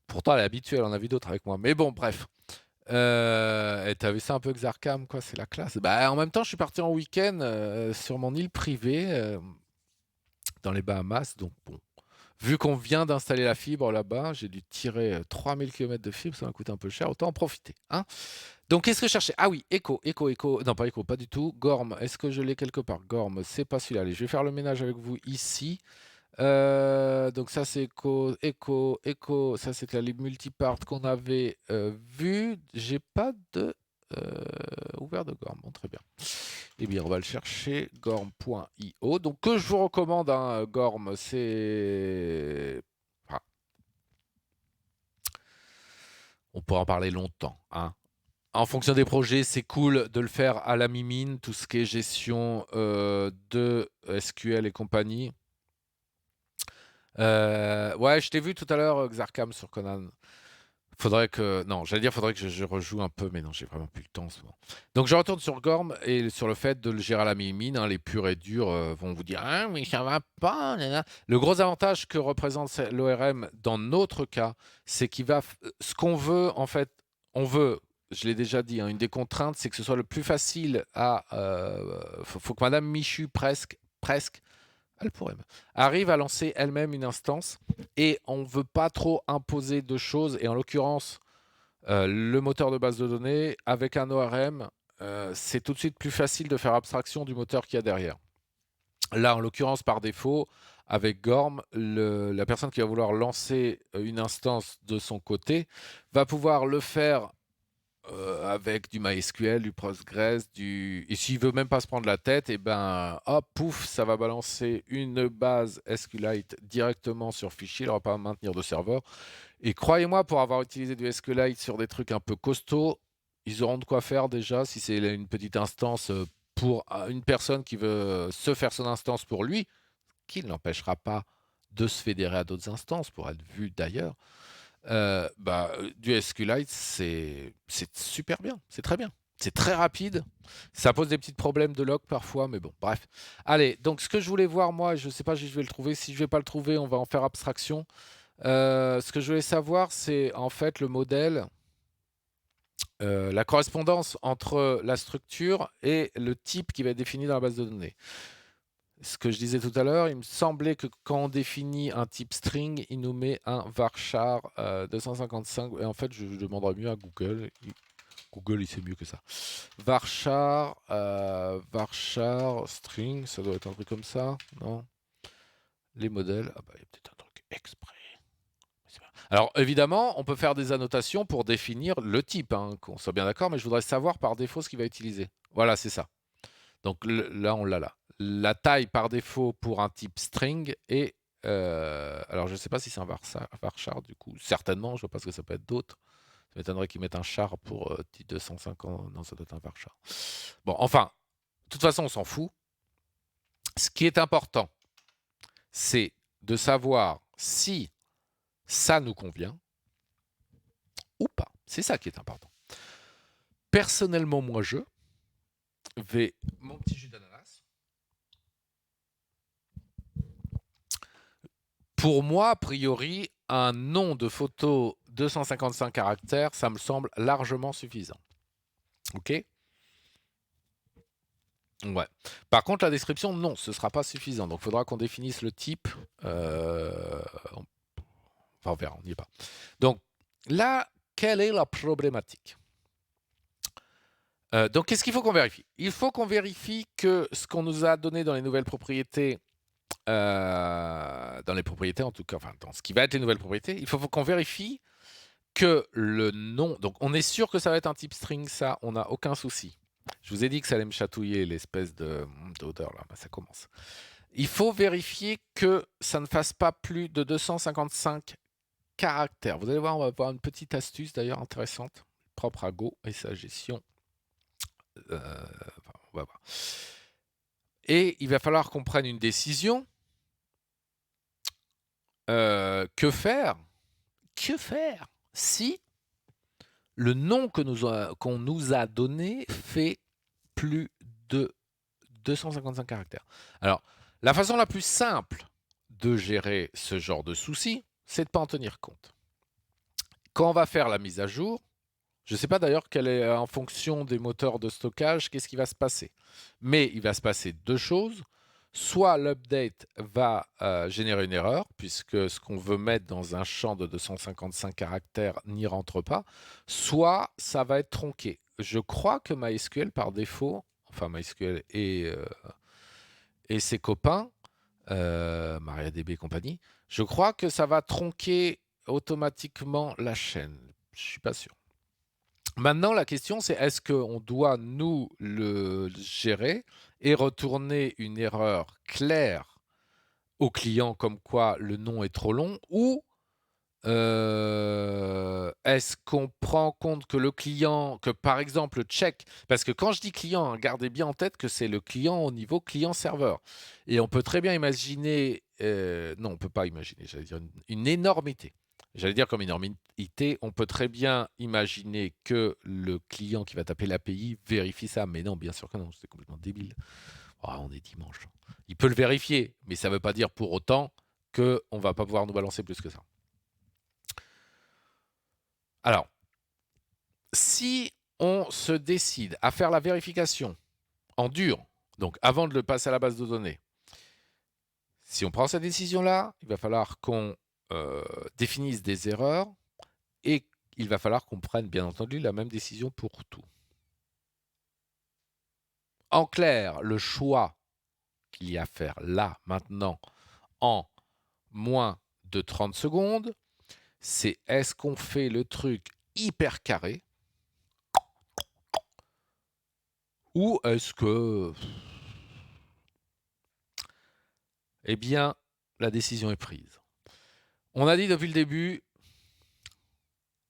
Pourtant, elle est habituée, elle en a vu d'autres avec moi. Mais bon, bref. Et t'as vu ça un peu Xarkam, quoi, c'est la classe. Bah, en même temps, je suis parti en week-end sur mon île privée dans les Bahamas. Donc, bon, vu qu'on vient d'installer la fibre là-bas, j'ai dû tirer 3000 km de fibre, ça m'a coûté un peu cher, autant en profiter. Hein. Donc, qu'est-ce que je cherchais? Ah oui, Echo. Non, pas Echo, pas du tout. Gorm, est-ce que je l'ai quelque part? Gorm, c'est pas celui-là. Allez, je vais faire le ménage avec vous ici. Donc ça c'est Echo, ça c'est la lib multipart qu'on avait vu. J'ai pas de ouvert de Gorm, bon, très bien. Eh bien on va le chercher, gorm.io. Donc que je vous recommande, hein, Gorm, c'est... Enfin, on pourra en parler longtemps. Hein. En fonction des projets, c'est cool de le faire à la mimine, tout ce qui est gestion de SQL et compagnie. Ouais, je t'ai vu tout à l'heure, Xarkam, sur Conan. Faudrait que... Non, j'allais dire, faudrait que je rejoue un peu, mais non, j'ai vraiment plus le temps en ce moment. Donc je retourne sur Gorm et sur le fait de le gérer à la mimine. Hein, les purs et durs vont vous dire « Ah, mais ça va pas, nana. ». Le gros avantage que représente l'ORM dans notre cas, c'est qu'il va... Ce qu'on veut, en fait, on veut... Je l'ai déjà dit, hein, une des contraintes, c'est que ce soit le plus facile à... faut que Madame Michu, presque, elle pourrait même, arrive à lancer elle-même une instance et on ne veut pas trop imposer de choses. Et en l'occurrence, le moteur de base de données, avec un ORM, c'est tout de suite plus facile de faire abstraction du moteur qu'il y a derrière. Là, en l'occurrence, par défaut, avec Gorm, la personne qui va vouloir lancer une instance de son côté va pouvoir le faire avec du MySQL, du Postgres, et s'il veut même pas se prendre la tête, et ben hop, pouf, ça va balancer une base SQLite directement sur fichier, il n'aura pas à maintenir de serveur. Et croyez-moi, pour avoir utilisé du SQLite sur des trucs un peu costauds, ils auront de quoi faire déjà si c'est une petite instance pour une personne qui veut se faire son instance pour lui, qui ne l'empêchera pas de se fédérer à d'autres instances pour être vu d'ailleurs. Du SQLite, c'est super bien, c'est très bien. C'est très rapide, ça pose des petits problèmes de log parfois, mais bon, bref. Allez, donc ce que je voulais voir, moi, je ne sais pas si je vais le trouver. Si je ne vais pas le trouver, on va en faire abstraction. Ce que je voulais savoir, c'est en fait le modèle, la correspondance entre la structure et le type qui va être défini dans la base de données. Ce que je disais tout à l'heure, il me semblait que quand on définit un type string, il nous met un varchar 255. Et en fait, je demanderais mieux à Google. Google, il sait mieux que ça. Varchar string, ça doit être un truc comme ça, non? Les modèles. Ah bah, il y a peut-être un truc exprès. Alors, évidemment, on peut faire des annotations pour définir le type, hein, qu'on soit bien d'accord, mais je voudrais savoir par défaut ce qu'il va utiliser. Voilà, c'est ça. Donc là, on l'a là. La taille par défaut pour un type string et... alors, je ne sais pas si c'est un varchar, du coup. Certainement, je ne vois pas ce que ça peut être d'autre. Ça m'étonnerait qu'ils mettent un char pour type 250. Non, ça doit être un varchar. Bon, enfin, de toute façon, on s'en fout. Ce qui est important, c'est de savoir si ça nous convient ou pas. C'est ça qui est important. Personnellement, moi, je vais... Mon petit jus d'ananas. Pour moi, a priori, un nom de photo 255 caractères, ça me semble largement suffisant. Ok ? Ouais. Par contre, la description, non, ce ne sera pas suffisant. Donc, il faudra qu'on définisse le type. Enfin, on verra, on n'y est pas. Donc, là, quelle est la problématique ? Donc, qu'est-ce qu'il faut qu'on vérifie ? Il faut qu'on vérifie que ce qu'on nous a donné dans les nouvelles propriétés, dans les propriétés en tout cas, enfin, dans ce qui va être les nouvelles propriétés, il faut qu'on vérifie que le nom... Donc, on est sûr que ça va être un type string, ça, on n'a aucun souci. Je vous ai dit que ça allait me chatouiller, l'espèce d'odeur, là, bah, ça commence. Il faut vérifier que ça ne fasse pas plus de 255 caractères. Vous allez voir, on va avoir une petite astuce d'ailleurs intéressante, propre à Go et sa gestion. Enfin, on va voir. Et il va falloir qu'on prenne une décision. Que faire si le nom qu'on nous a donné fait plus de 255 caractères? Alors, la façon la plus simple de gérer ce genre de souci, c'est de ne pas en tenir compte. Quand on va faire la mise à jour, je ne sais pas d'ailleurs quelle est en fonction des moteurs de stockage, qu'est-ce qui va se passer. Mais il va se passer deux choses. Soit l'update va générer une erreur, puisque ce qu'on veut mettre dans un champ de 255 caractères n'y rentre pas, soit ça va être tronqué. Je crois que MySQL, par défaut, enfin MySQL et ses copains, MariaDB et compagnie, je crois que ça va tronquer automatiquement la chaîne. Je ne suis pas sûr. Maintenant, la question, c'est est-ce qu'on doit nous le gérer et retourner une erreur claire au client comme quoi le nom est trop long, ou est-ce qu'on prend compte que le client, que par exemple le check, parce que quand je dis client, hein, gardez bien en tête que c'est le client au niveau client-serveur. Et on peut très bien imaginer, non, on ne peut pas imaginer, j'allais dire une énormité. J'allais dire comme énormité, on peut très bien imaginer que le client qui va taper l'API vérifie ça. Mais non, bien sûr que non, c'est complètement débile. Oh, on est dimanche. Il peut le vérifier, mais ça ne veut pas dire pour autant qu'on ne va pas pouvoir nous balancer plus que ça. Alors, si on se décide à faire la vérification en dur, donc avant de le passer à la base de données, si on prend cette décision-là, il va falloir qu'on définisse des erreurs et il va falloir qu'on prenne, bien entendu, la même décision pour tout. En clair, le choix qu'il y a à faire là, maintenant, en moins de 30 secondes, c'est est-ce qu'on fait le truc hyper carré ou est-ce que... Eh bien, la décision est prise. On a dit depuis le début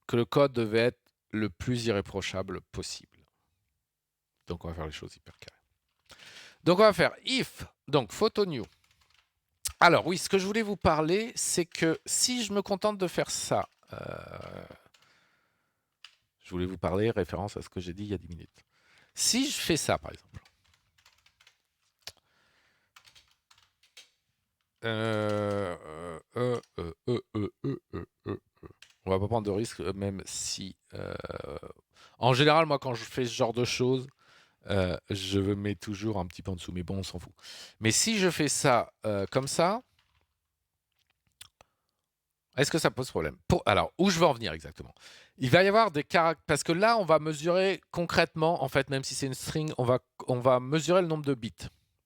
que le code devait être le plus irréprochable possible. Donc, on va faire les choses hyper carrées. Donc, on va faire if, donc photo new. Alors, oui, ce que je voulais vous parler, c'est que si je me contente de faire ça, je voulais vous parler, référence à ce que j'ai dit il y a 10 minutes. Si je fais ça, par exemple, on va pas prendre de risque, même si... en général, moi, quand je fais ce genre de choses, je mets toujours un petit peu en dessous, mais bon, on s'en fout. Mais si je fais ça comme ça, est-ce que ça pose problème? Alors, où je veux en venir exactement? Il va y avoir des caractères, parce que là, on va mesurer concrètement, en fait, même si c'est une string, on va mesurer le nombre de bits,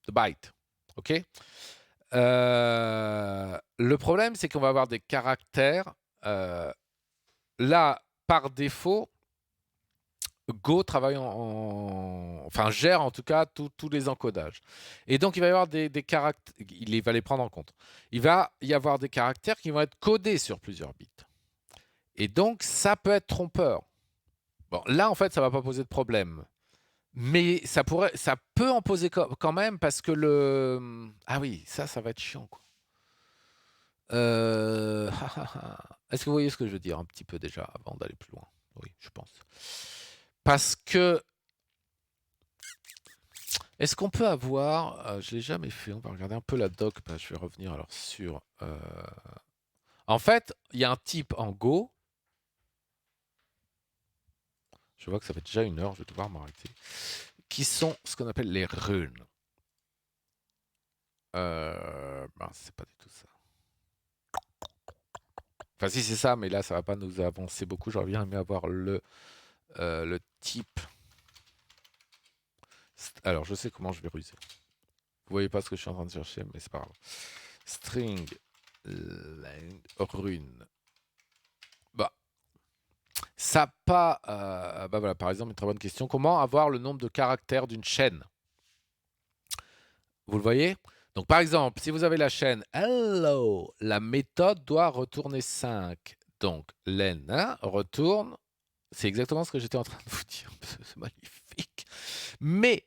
de bytes, ok? Le problème, c'est qu'on va avoir des caractères. Là, par défaut, Go travaille enfin gère en tout cas tous les encodages. Et donc il va y avoir des caractères, il va les prendre en compte. Il va y avoir des caractères qui vont être codés sur plusieurs bits. Et donc ça peut être trompeur. Bon, là en fait ça va pas poser de problème. Mais ça peut en poser quand même parce que ah oui, ça va être chiant quoi. Est-ce que vous voyez ce que je veux dire un petit peu déjà avant d'aller plus loin? Oui, je pense. Parce que est-ce qu'on peut avoir, je l'ai jamais fait, on va regarder un peu la doc, je vais revenir alors sur... En fait, il y a un type en Go, je vois que ça fait déjà 1 heure, je vais devoir m'arrêter, qui sont ce qu'on appelle les runes. C'est pas du tout ça. Enfin si c'est ça, mais là ça va pas nous avancer beaucoup, j'aurais bien aimé avoir le type. Alors je sais comment je vais ruser. Vous voyez pas ce que je suis en train de chercher, mais c'est pas grave. String rune. Bah, ça pas. Bah voilà, par exemple, une très bonne question. Comment avoir le nombre de caractères d'une chaîne? Vous le voyez? Donc par exemple, si vous avez la chaîne hello, la méthode doit retourner 5. Donc len retourne. C'est exactement ce que j'étais en train de vous dire. C'est magnifique. Mais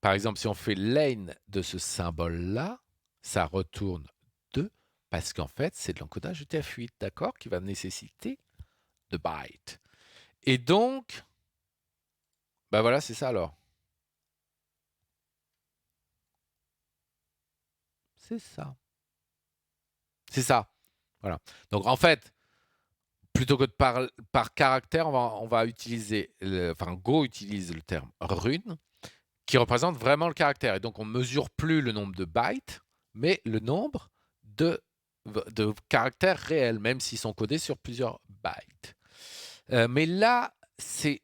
par exemple, si on fait lane de ce symbole-là, ça retourne 2 parce qu'en fait, c'est de l'encodage UTF-8, d'accord, qui va nécessiter de bytes. Et donc, bah voilà, c'est ça alors. C'est ça. C'est ça. Voilà. Donc en fait, plutôt que de par caractère, on va utiliser, enfin Go utilise le terme rune, qui représente vraiment le caractère. Et donc on ne mesure plus le nombre de bytes, mais le nombre de caractères réels, même s'ils sont codés sur plusieurs bytes. Mais là, c'est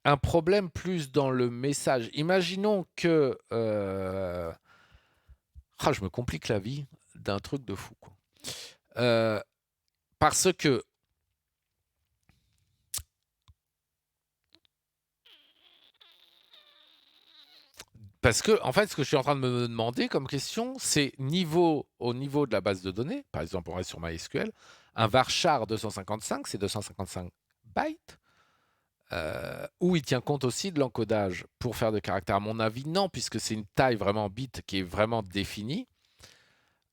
un problème plus dans le message. Imaginons que... je me complique la vie d'un truc de fou. Quoi. Parce que... en fait, ce que je suis en train de me demander comme question, c'est au niveau de la base de données, par exemple, on reste sur MySQL, un varchar 255, c'est 255 bytes, où il tient compte aussi de l'encodage pour faire des caractères. À mon avis, non, puisque c'est une taille vraiment bit qui est vraiment définie.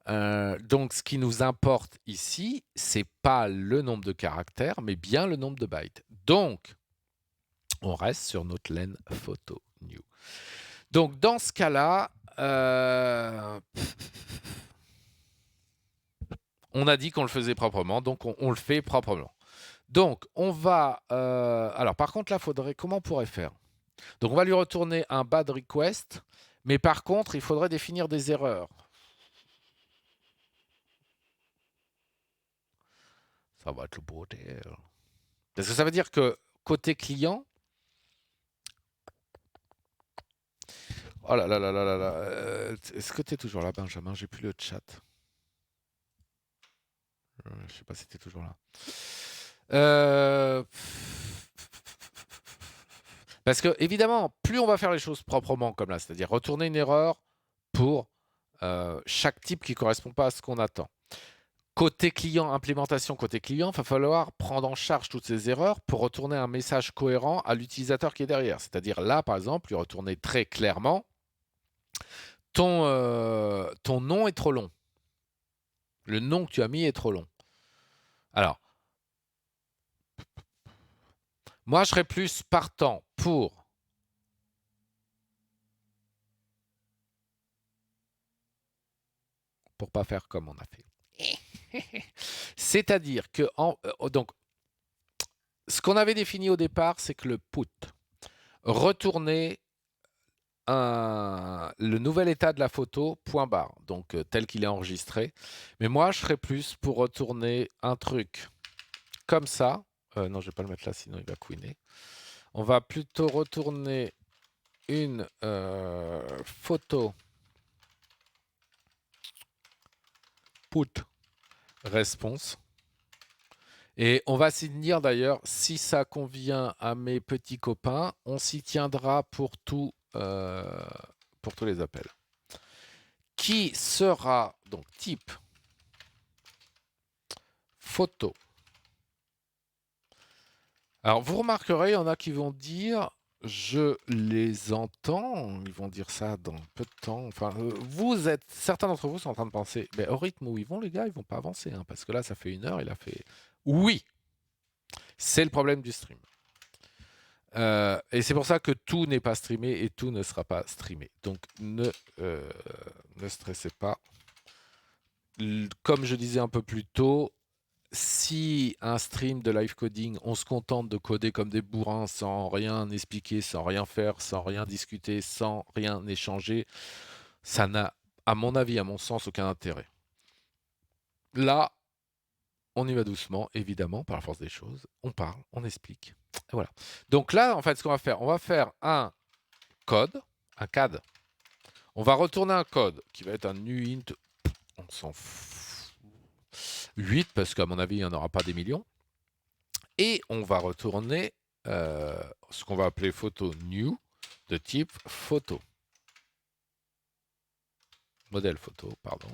Donc, ce qui nous importe ici, c'est pas le nombre de caractères, mais bien le nombre de bytes. Donc, on reste sur notre len photo new. Donc, dans ce cas-là, on a dit qu'on le faisait proprement, donc on le fait proprement. Donc, on va... alors, par contre, là, comment on pourrait faire? Donc, on va lui retourner un bad request, mais par contre, il faudrait définir des erreurs. Ça va être le bordel. Parce que ça veut dire que côté client... Oh là là là là là là. Est-ce que tu es toujours là, Benjamin? J'ai plus le chat. Je sais pas si tu es toujours là. Parce que, évidemment, plus on va faire les choses proprement comme là, c'est-à-dire retourner une erreur pour chaque type qui ne correspond pas à ce qu'on attend. Côté client, implémentation côté client, il va falloir prendre en charge toutes ces erreurs pour retourner un message cohérent à l'utilisateur qui est derrière. C'est-à-dire là, par exemple, lui retourner très clairement ton nom est trop long. Le nom que tu as mis est trop long. Alors, moi, je serais plus partant pour pas faire comme on a fait. C'est-à-dire que donc ce qu'on avait défini au départ, c'est que le put retournait le nouvel état de la photo, point barre, donc tel qu'il est enregistré. Mais moi, je serais plus pour retourner un truc comme ça. Non, je vais pas le mettre là, sinon il va couiner. On va plutôt retourner une photo output response. Et on va s'y tenir d'ailleurs, si ça convient à mes petits copains, on s'y tiendra pour tous les appels. Qui sera donc type photo. Alors vous remarquerez, il y en a qui vont dire, je les entends, ils vont dire ça dans peu de temps. Enfin, certains d'entre vous sont en train de penser, mais au rythme où ils vont, les gars, ils vont pas avancer, hein, parce que là, ça fait 1 heure, il a fait. Oui, c'est le problème du stream. Et c'est pour ça que tout n'est pas streamé et tout ne sera pas streamé. Donc ne stressez pas. Comme je disais un peu plus tôt, si un stream de live coding, on se contente de coder comme des bourrins sans rien expliquer, sans rien faire, sans rien discuter, sans rien échanger, ça n'a, à mon avis, à mon sens, aucun intérêt. Là, on y va doucement, évidemment, par la force des choses. On parle, on explique. Et voilà. Donc là, en fait, ce qu'on va faire un code, un CAD. On va retourner un code qui va être un new int, on s'en fout, 8, parce qu'à mon avis, il n'y en aura pas des millions. Et on va retourner ce qu'on va appeler photo new de type photo. Modèle photo, pardon.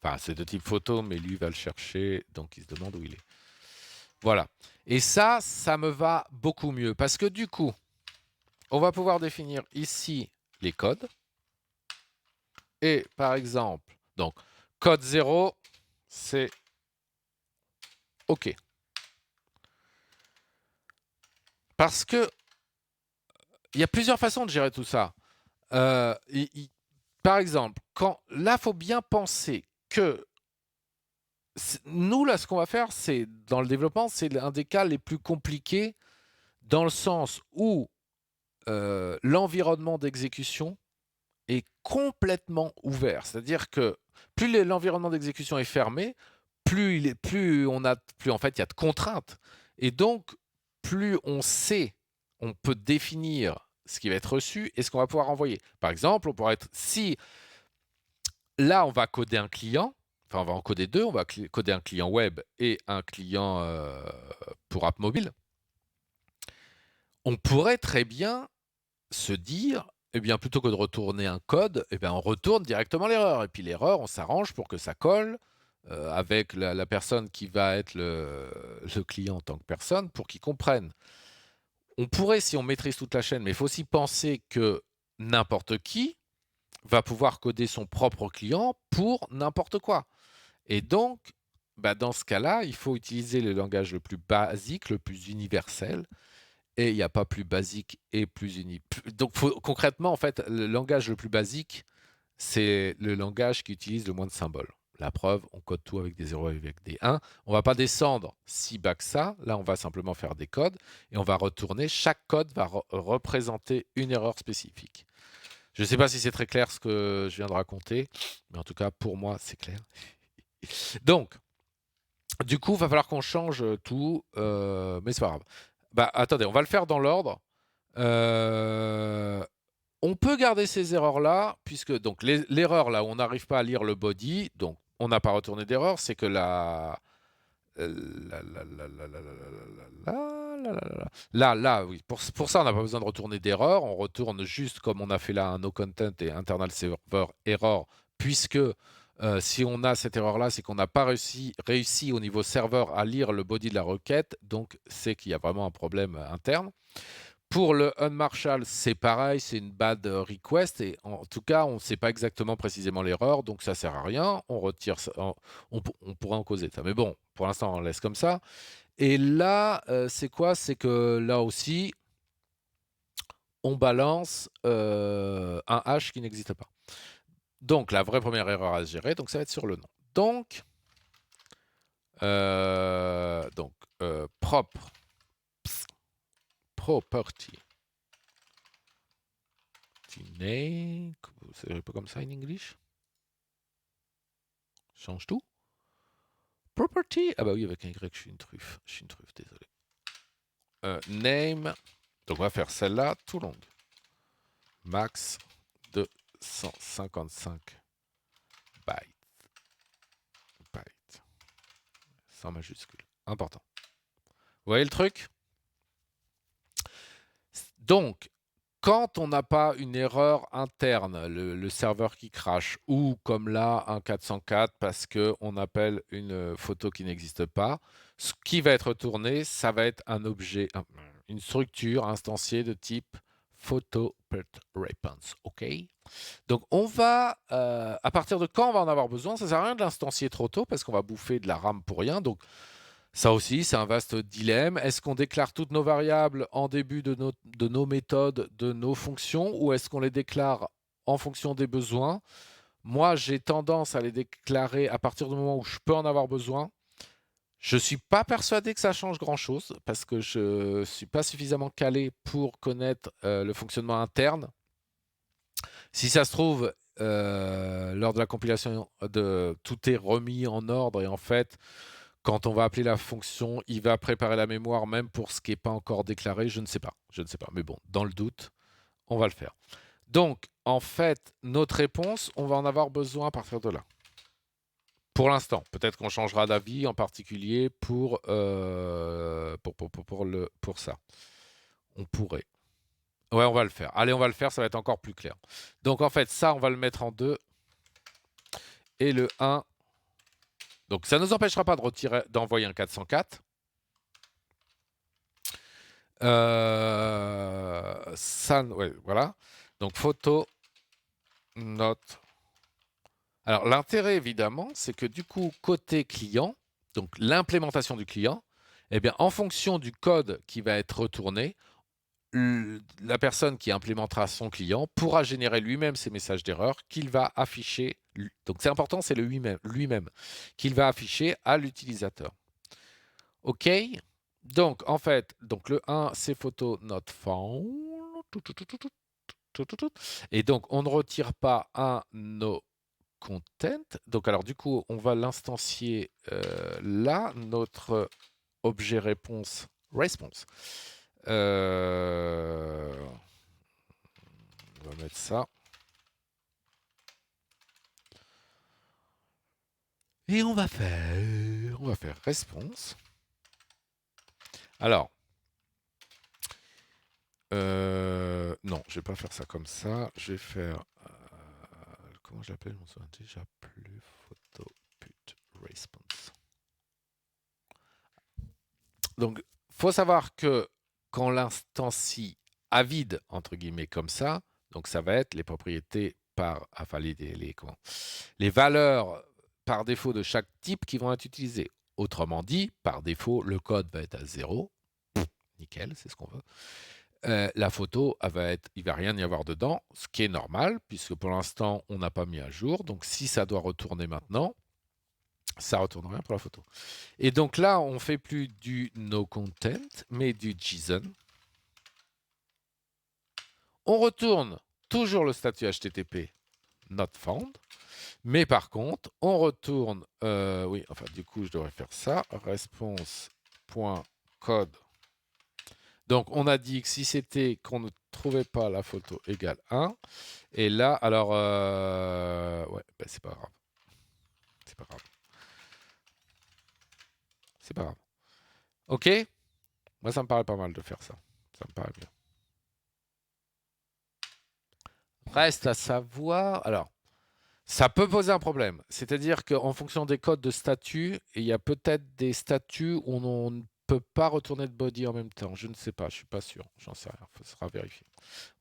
Enfin, c'est de type photo, mais lui va le chercher, donc il se demande où il est. Voilà. Et ça me va beaucoup mieux, parce que du coup, on va pouvoir définir ici les codes. Et par exemple, donc, code 0, c'est OK. Parce que il y a plusieurs façons de gérer tout ça. Par exemple, là, il faut bien penser que nous, là, ce qu'on va faire, c'est dans le développement, c'est un des cas les plus compliqués dans le sens où l'environnement d'exécution est complètement ouvert. C'est-à-dire que plus l'environnement d'exécution est fermé, plus en fait il y a de contraintes. Et donc, plus on sait, on peut définir ce qui va être reçu et ce qu'on va pouvoir envoyer. Par exemple, on pourrait être, si là on va coder un client, enfin on va en coder deux, on va coder un client web et un client pour app mobile, on pourrait très bien se dire, eh bien, plutôt que de retourner un code, eh bien, on retourne directement l'erreur. Et puis l'erreur, on s'arrange pour que ça colle avec la personne qui va être le client en tant que personne pour qu'il comprenne. On pourrait, si on maîtrise toute la chaîne, mais il faut aussi penser que n'importe qui va pouvoir coder son propre client pour n'importe quoi. Et donc, dans ce cas-là, il faut utiliser le langage le plus basique, le plus universel, et il n'y a pas plus basique et plus uni. Donc concrètement, en fait, le langage le plus basique, c'est le langage qui utilise le moins de symboles. La preuve, on code tout avec des 0 et avec des 1. On ne va pas descendre si bas que ça. Là, on va simplement faire des codes et on va retourner. Chaque code va représenter une erreur spécifique. Je ne sais pas si c'est très clair ce que je viens de raconter, mais en tout cas, pour moi, c'est clair. Donc, du coup, il va falloir qu'on change tout, mais c'est pas grave. Attendez, on va le faire dans l'ordre. On peut garder ces erreurs-là, puisque donc l'erreur là où on n'arrive pas à lire le body, donc on n'a pas retourné d'erreur, c'est que là, oui. Pour ça, on n'a pas besoin de retourner d'erreur. On retourne juste comme on a fait là un no content et internal server error, puisque si on a cette erreur-là, c'est qu'on n'a pas réussi au niveau serveur à lire le body de la requête, donc c'est qu'il y a vraiment un problème interne. Pour le unmarshal, c'est pareil, c'est une bad request, et en tout cas, on ne sait pas exactement précisément l'erreur, donc ça ne sert à rien. On retire ça, on pourrait en causer ça. Mais bon, pour l'instant, on laisse comme ça. Et là, c'est quoi? C'est que là aussi, on balance un hash qui n'existe pas. Donc, la vraie première erreur à gérer, donc ça va être sur le nom. Donc propre property name, c'est pas comme ça en English. Change tout. Property, ah bah oui, avec un Y, je suis une truffe, désolé. Name, donc on va faire celle-là tout long. Max 255 bytes. sans majuscule. Important. Vous voyez le truc? Donc, quand on n'a pas une erreur interne, le serveur qui crache, ou comme là, un 404 parce qu'on appelle une photo qui n'existe pas, ce qui va être retourné, ça va être un objet, une structure instanciée de type photo put response. OK? Donc, on va, à partir de quand on va en avoir besoin, ça ne sert à rien de l'instancier trop tôt parce qu'on va bouffer de la RAM pour rien. Donc, ça aussi, c'est un vaste dilemme. Est-ce qu'on déclare toutes nos variables en début de nos méthodes, de nos fonctions, ou est-ce qu'on les déclare en fonction des besoins? Moi, j'ai tendance à les déclarer à partir du moment où je peux en avoir besoin. Je ne suis pas persuadé que ça change grand-chose, parce que je ne suis pas suffisamment calé pour connaître le fonctionnement interne. Si ça se trouve, lors de la compilation, tout est remis en ordre, et en fait, quand on va appeler la fonction, il va préparer la mémoire même pour ce qui n'est pas encore déclaré. Je ne sais pas. Je ne sais pas. Mais bon, dans le doute, on va le faire. Donc, en fait, notre réponse, on va en avoir besoin à partir de là. Pour l'instant. Peut-être qu'on changera d'avis, en particulier pour ça. On pourrait. Ouais, on va le faire. Allez, on va le faire. Ça va être encore plus clair. Donc, en fait, ça, on va le mettre en 2. Et le 1... Donc, ça ne nous empêchera pas d'envoyer un 404. Ça, ouais, voilà. Donc, photo, note. Alors, l'intérêt, évidemment, c'est que du coup, côté client, donc l'implémentation du client, eh bien, en fonction du code qui va être retourné, la personne qui implémentera son client pourra générer lui-même ses messages d'erreur qu'il va afficher. Donc, c'est important, c'est le lui-même qu'il va afficher à l'utilisateur. OK? Donc, en fait, donc le 1, c'est photo not found. Et donc, on ne retire pas un no content. Donc, alors, du coup, on va l'instancier là, notre objet réponse. On va mettre ça. Et on va faire response. Alors, non, je vais pas faire ça comme ça. Je vais faire... comment je l'appelle? Je m'en souviens déjà plus. Photo put response. Donc, faut savoir que quand l'instancie à vide, entre guillemets, comme ça, donc ça va être les propriétés par... Enfin, les valeurs par défaut de chaque type qui vont être utilisées. Autrement dit, par défaut, le code va être à 0. Nickel, c'est ce qu'on veut. La photo, il ne va rien y avoir dedans, ce qui est normal, puisque pour l'instant, on n'a pas mis à jour. Donc, si ça doit retourner maintenant, ça ne retourne rien pour la photo. Et donc là, on ne fait plus du no content, mais du JSON. On retourne toujours le statut HTTP not found, mais par contre, on retourne... oui, enfin, du coup, je devrais faire ça. Response.code. Donc, on a dit que si c'était qu'on ne trouvait pas la photo égale 1, et là, alors, ouais, ben c'est pas grave. C'est pas grave. C'est pas grave. OK? Moi, ça me paraît pas mal de faire ça. Ça me paraît bien. Reste à savoir... Alors, ça peut poser un problème. C'est-à-dire qu'en fonction des codes de statut, il y a peut-être des statuts où on ne peut pas retourner de body en même temps. Je ne sais pas, je ne suis pas sûr. J'en sais rien. Il faudra vérifier.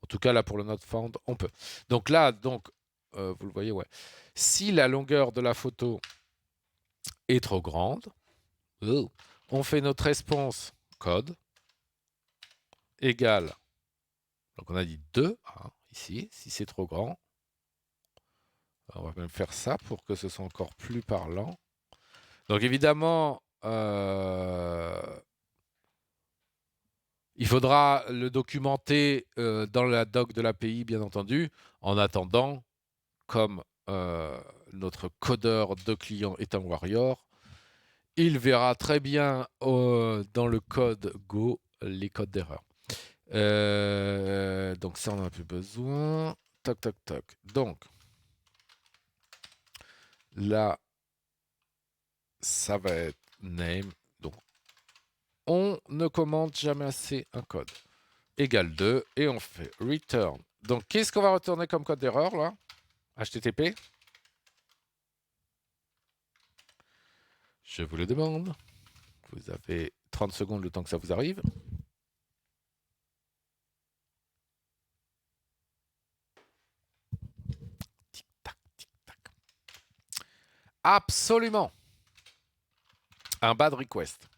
En tout cas, là, pour le not found, on peut. Donc là, vous le voyez, ouais. Si la longueur de la photo est trop grande, on fait notre response code égale, donc on a dit 2, hein, ici, si c'est trop grand. On va même faire ça pour que ce soit encore plus parlant. Donc évidemment, il faudra le documenter dans la doc de l'API, bien entendu. En attendant, comme notre codeur de client est un warrior, il verra très bien dans le code Go les codes d'erreur. Donc ça, on n'en a plus besoin. Toc, toc, toc. Donc, là, ça va être name. Donc, on ne commente jamais assez un code. Égale 2 et on fait return. Donc, qu'est-ce qu'on va retourner comme code d'erreur là? HTTP. Je vous le demande. Vous avez 30 secondes le temps que ça vous arrive. Tic-tac, tic-tac. Absolument. Un bad request.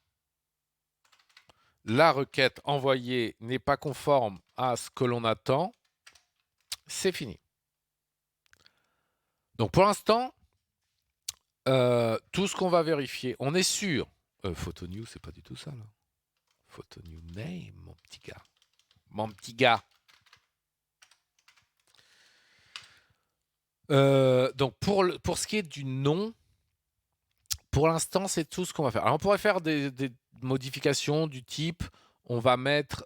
La requête envoyée n'est pas conforme à ce que l'on attend. C'est fini. Donc pour l'instant, tout ce qu'on va vérifier, on est sûr. Photo new, c'est pas du tout ça là. Photo new name, mon petit gars. Mon petit gars. Donc pour ce qui est du nom, pour l'instant, c'est tout ce qu'on va faire. Alors on pourrait faire des modifications du type, on va mettre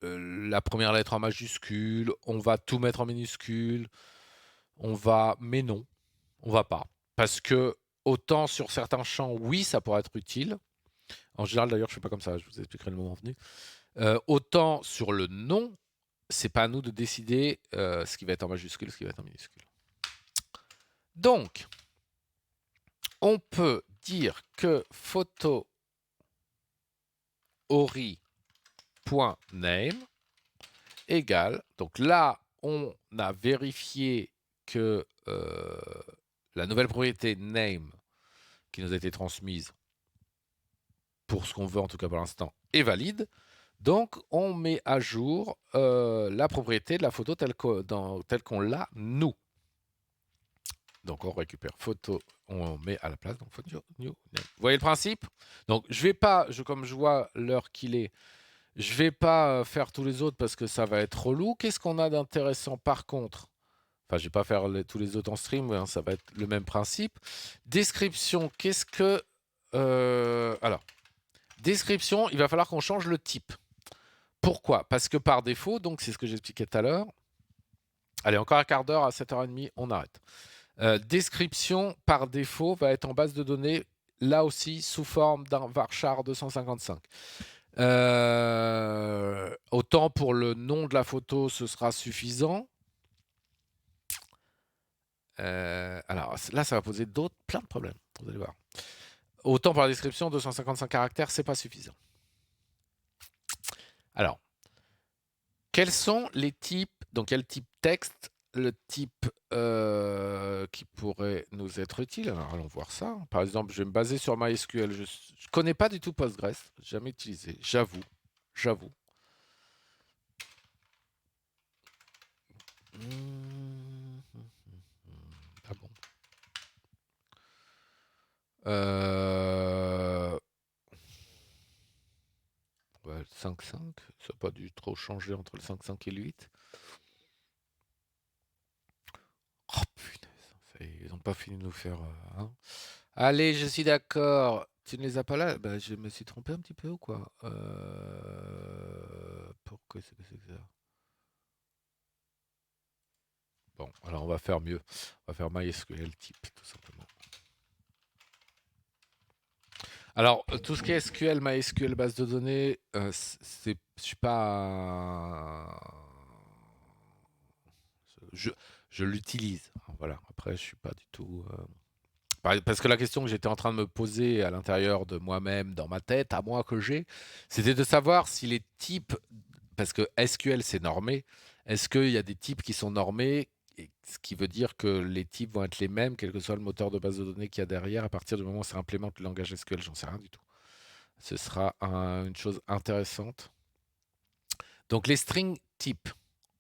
la première lettre en majuscule, on va tout mettre en minuscule, mais non, on va pas. Parce que autant sur certains champs, oui, ça pourrait être utile. En général, d'ailleurs, je fais pas comme ça, je vous expliquerai le moment venu. Autant sur le nom, c'est pas à nous de décider ce qui va être en majuscule, ce qui va être en minuscule. Donc, on peut dire que photo ori.name égale, donc là, on a vérifié que la nouvelle propriété name qui nous a été transmise pour ce qu'on veut en tout cas pour l'instant est valide. Donc on met à jour la propriété de la photo telle qu'on l'a nous. Donc on récupère photo, on met à la place donc photo new name. Vous voyez le principe? Donc je vais pas, comme je vois l'heure qu'il est, je vais pas faire tous les autres parce que ça va être relou. Qu'est-ce qu'on a d'intéressant par contre? Enfin, je vais pas faire tous les autres en stream, hein, ça va être le même principe. Description, qu'est-ce que... alors, description, il va falloir qu'on change le type. Pourquoi? Parce que par défaut, donc c'est ce que j'expliquais tout à l'heure. Allez, encore un quart d'heure à 7h30, on arrête. Description, par défaut, va être en base de données, là aussi, sous forme d'un varchar 255. Autant pour le nom de la photo, ce sera suffisant. Alors là, ça va poser plein de problèmes, vous allez voir. Autant pour la description, 255 caractères, c'est pas suffisant. Alors, quels sont les types, donc quel type texte, le type qui pourrait nous être utile? Alors, allons voir ça. Par exemple, je vais me baser sur MySQL. Je ne connais pas du tout Postgres, jamais utilisé, j'avoue. Ah bon. 5.5, ça n'a pas dû trop changer entre le 5.5 et le 8. Oh punaise, ils n'ont pas fini de nous faire... hein. Allez, je suis d'accord. Tu ne les as pas là? Bah, je me suis trompé un petit peu ou quoi? Pourquoi c'est que ça? Bon, alors on va faire mieux. On va faire MySQL type, tout simplement. Alors, tout ce qui est SQL, MySQL, base de données, je suis pas... Je l'utilise. Voilà. Après, je suis pas du tout... Parce que la question que j'étais en train de me poser à l'intérieur de moi-même, dans ma tête, à moi que j'ai, c'était de savoir si les types... Parce que SQL, c'est normé. Est-ce qu'il y a des types qui sont normés, ce qui veut dire que les types vont être les mêmes, quel que soit le moteur de base de données qu'il y a derrière, à partir du moment où ça implémente le langage SQL? J'en sais rien du tout. Ce sera une chose intéressante. Donc les string types,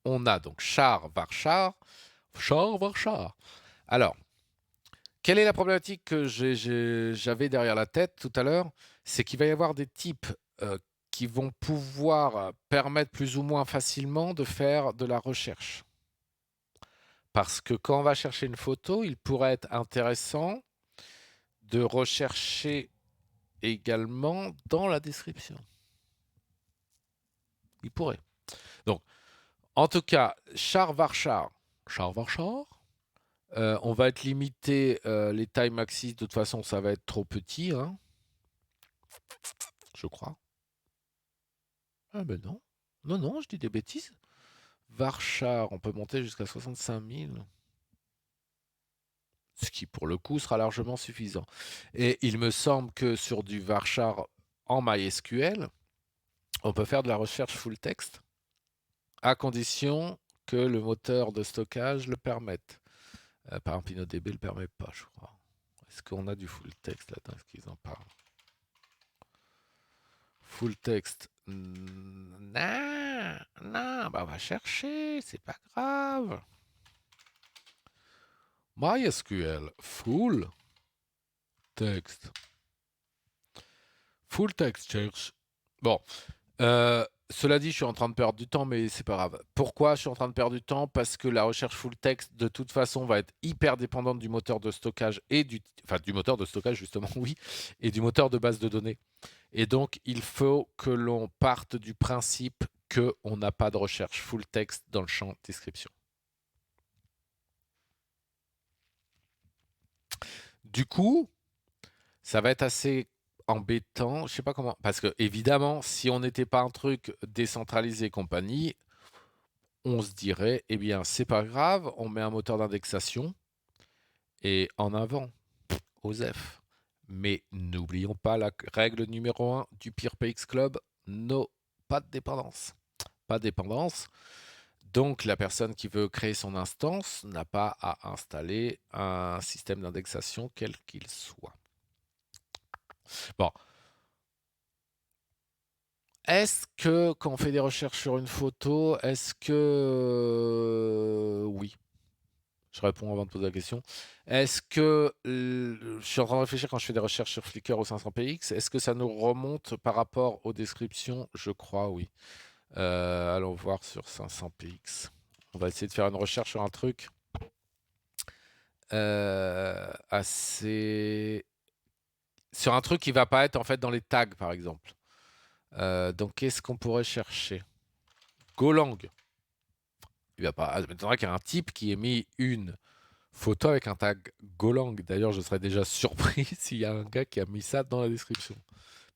on a donc char, varchar, char, varchar. Alors, quelle est la problématique que j'avais derrière la tête tout à l'heure? C'est qu'il va y avoir des types qui vont pouvoir permettre plus ou moins facilement de faire de la recherche. Parce que quand on va chercher une photo, il pourrait être intéressant de rechercher également dans la description. Il pourrait. Donc, en tout cas, char varchar, On va être limité, les tailles maxi, de toute façon, ça va être trop petit, hein, je crois. Ah ben non. Non, non, je dis des bêtises. Varchar, on peut monter jusqu'à 65 000. Ce qui, pour le coup, sera largement suffisant. Et il me semble que sur du Varchar en MySQL, on peut faire de la recherche full text, à condition que le moteur de stockage le permette. Par exemple, InnoDB ne le permet pas, je crois. Est-ce qu'on a du full text là-dedans? Est-ce qu'ils en parlent? Full text. Non, non, bah on va chercher, c'est pas grave. MySQL, full text. Full text cherche. Bon, cela dit, je suis en train de perdre du temps, mais c'est pas grave. Pourquoi je suis en train de perdre du temps? Parce que la recherche full text, de toute façon, va être hyper dépendante du moteur de stockage et du moteur de stockage, justement, oui, et du moteur de base de données. Et donc, il faut que l'on parte du principe qu'on n'a pas de recherche full text dans le champ description. Du coup, ça va être assez embêtant, je sais pas comment, parce que évidemment, si on n'était pas un truc décentralisé et compagnie, on se dirait, eh bien, c'est pas grave, on met un moteur d'indexation et en avant, OSEF. Mais n'oublions pas la règle numéro 1 du PeerPX Club, pas de dépendance. Pas de dépendance. Donc, la personne qui veut créer son instance n'a pas à installer un système d'indexation quel qu'il soit. Bon. Est-ce que quand on fait des recherches sur une photo, est-ce que oui, je réponds avant de poser la question. Est-ce que je suis en train de réfléchir quand je fais des recherches sur Flickr ou 500px, est-ce que ça nous remonte par rapport aux descriptions? Je crois oui. Allons voir sur 500px. On va essayer de faire une recherche sur un truc assez sur un truc qui va pas être en fait dans les tags par exemple. Donc qu'est-ce qu'on pourrait chercher? Golang. Il va pas. M'étonnerait qu'il y ait un type qui ait mis une photo avec un tag Golang. D'ailleurs, je serais déjà surpris s'il y a un gars qui a mis ça dans la description.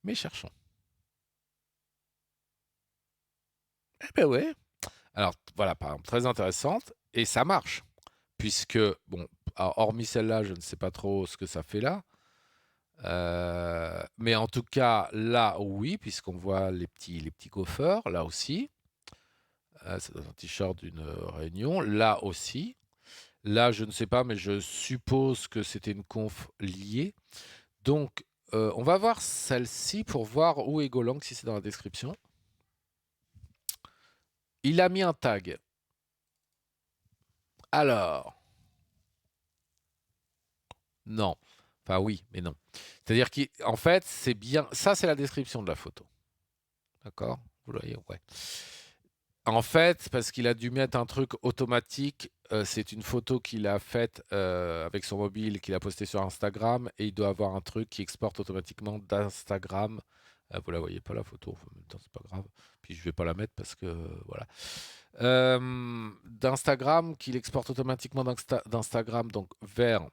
Mais cherchons. Eh ben ouais. Alors voilà, par exemple, très intéressante. Et ça marche. Puisque, bon, hormis celle-là, je ne sais pas trop ce que ça fait là. Mais en tout cas, là, oui, puisqu'on voit les petits gophers, là aussi. C'est dans un t-shirt d'une réunion. Là aussi. Là, je ne sais pas, mais je suppose que c'était une conf liée. Donc, on va voir celle-ci pour voir où est Golang, si c'est dans la description. Il a mis un tag. Alors, non. Enfin oui, mais non. C'est-à-dire qu'en fait, c'est bien... Ça, c'est la description de la photo. D'accord? Vous voyez, ouais. En fait, parce qu'il a dû mettre un truc automatique, c'est une photo qu'il a faite avec son mobile, qu'il a posté sur Instagram, et il doit avoir un truc qui exporte automatiquement d'Instagram. Vous la voyez pas la photo, en même temps c'est pas grave. Puis je vais pas la mettre parce que voilà. D'Instagram, qu'il exporte automatiquement d'Instagram donc vers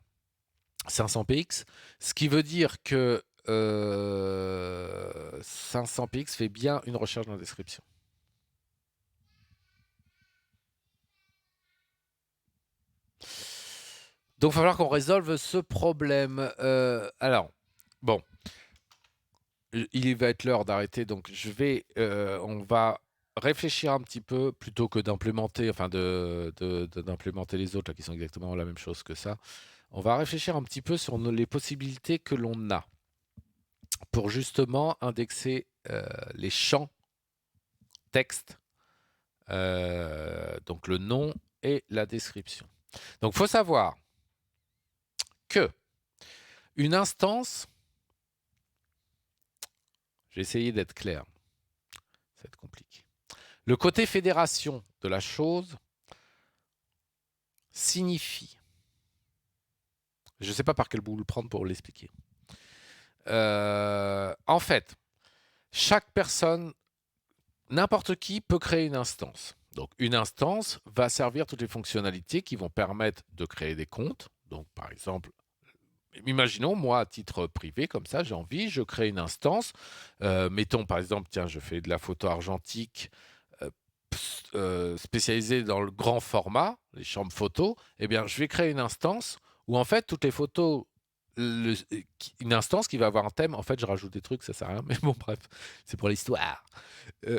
500px, ce qui veut dire que 500px fait bien une recherche dans la description. Donc, il va falloir qu'on résolve ce problème. Alors, bon, il va être l'heure d'arrêter. Donc, on va réfléchir un petit peu plutôt que d'implémenter, enfin d'implémenter les autres là, qui sont exactement la même chose que ça. On va réfléchir un petit peu sur les possibilités que l'on a pour justement indexer les champs texte, donc le nom et la description. Donc, il faut savoir que une instance, j'ai essayé d'être clair, ça va être compliqué. Le côté fédération de la chose signifie, je ne sais pas par quel bout le prendre pour l'expliquer. En fait, chaque personne, n'importe qui peut créer une instance. Donc une instance va servir toutes les fonctionnalités qui vont permettre de créer des comptes. Donc par exemple, imaginons moi à titre privé comme ça, j'ai envie, je crée une instance. Mettons par exemple, tiens, je fais de la photo argentique spécialisée dans le grand format, les chambres photos. Eh bien, je vais créer une instance où en fait toutes les photos une instance qui va avoir un thème. En fait, je rajoute des trucs, ça sert à rien, mais bon, bref, c'est pour l'histoire.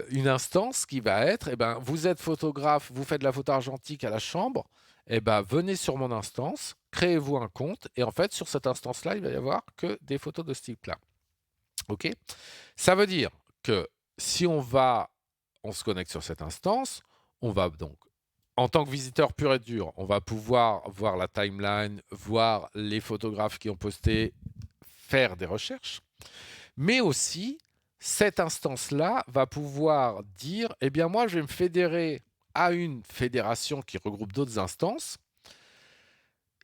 Une instance qui va être, eh ben, vous êtes photographe, vous faites de la photo argentique à la chambre, eh ben, venez sur mon instance, créez-vous un compte, et en fait, sur cette instance-là, il va y avoir que des photos de ce type-là. OK? Ça veut dire que si on se connecte sur cette instance, on va donc, en tant que visiteur pur et dur, on va pouvoir voir la timeline, voir les photographes qui ont posté, faire des recherches, mais aussi cette instance-là va pouvoir dire, eh bien moi je vais me fédérer à une fédération qui regroupe d'autres instances,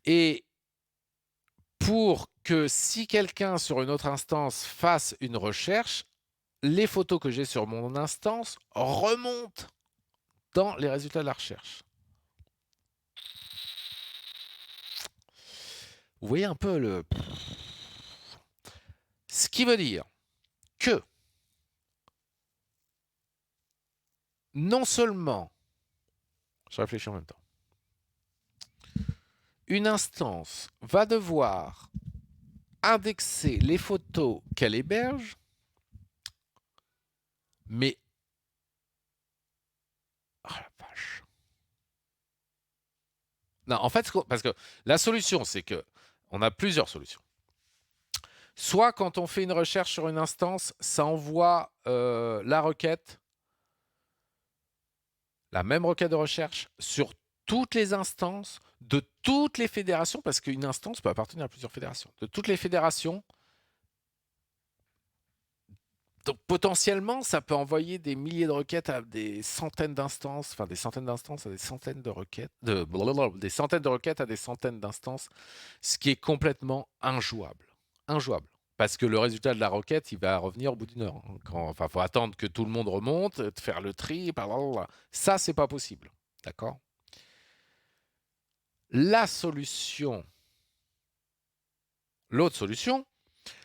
et pour que si quelqu'un sur une autre instance fasse une recherche, les photos que j'ai sur mon instance remontent dans les résultats de la recherche. Vous voyez un peu le... Ce qui veut dire que non seulement, je réfléchis en même temps, une instance va devoir indexer les photos qu'elle héberge, mais... Oh la vache. Non, en fait, parce que la solution, c'est que on a plusieurs solutions. Soit quand on fait une recherche sur une instance, ça envoie la requête, la même requête de recherche sur toutes les instances de toutes les fédérations, parce qu'une instance peut appartenir à plusieurs fédérations, de toutes les fédérations. Donc potentiellement, ça peut envoyer des milliers de requêtes à des centaines d'instances, enfin des centaines d'instances à des centaines de requêtes, des centaines de requêtes à des centaines d'instances, ce qui est complètement injouable. Injouable. Parce que le résultat de la requête, il va revenir au bout d'une heure. Enfin, il faut attendre que tout le monde remonte, faire le tri, blablabla. Ça, c'est pas possible. D'accord? La solution, l'autre solution,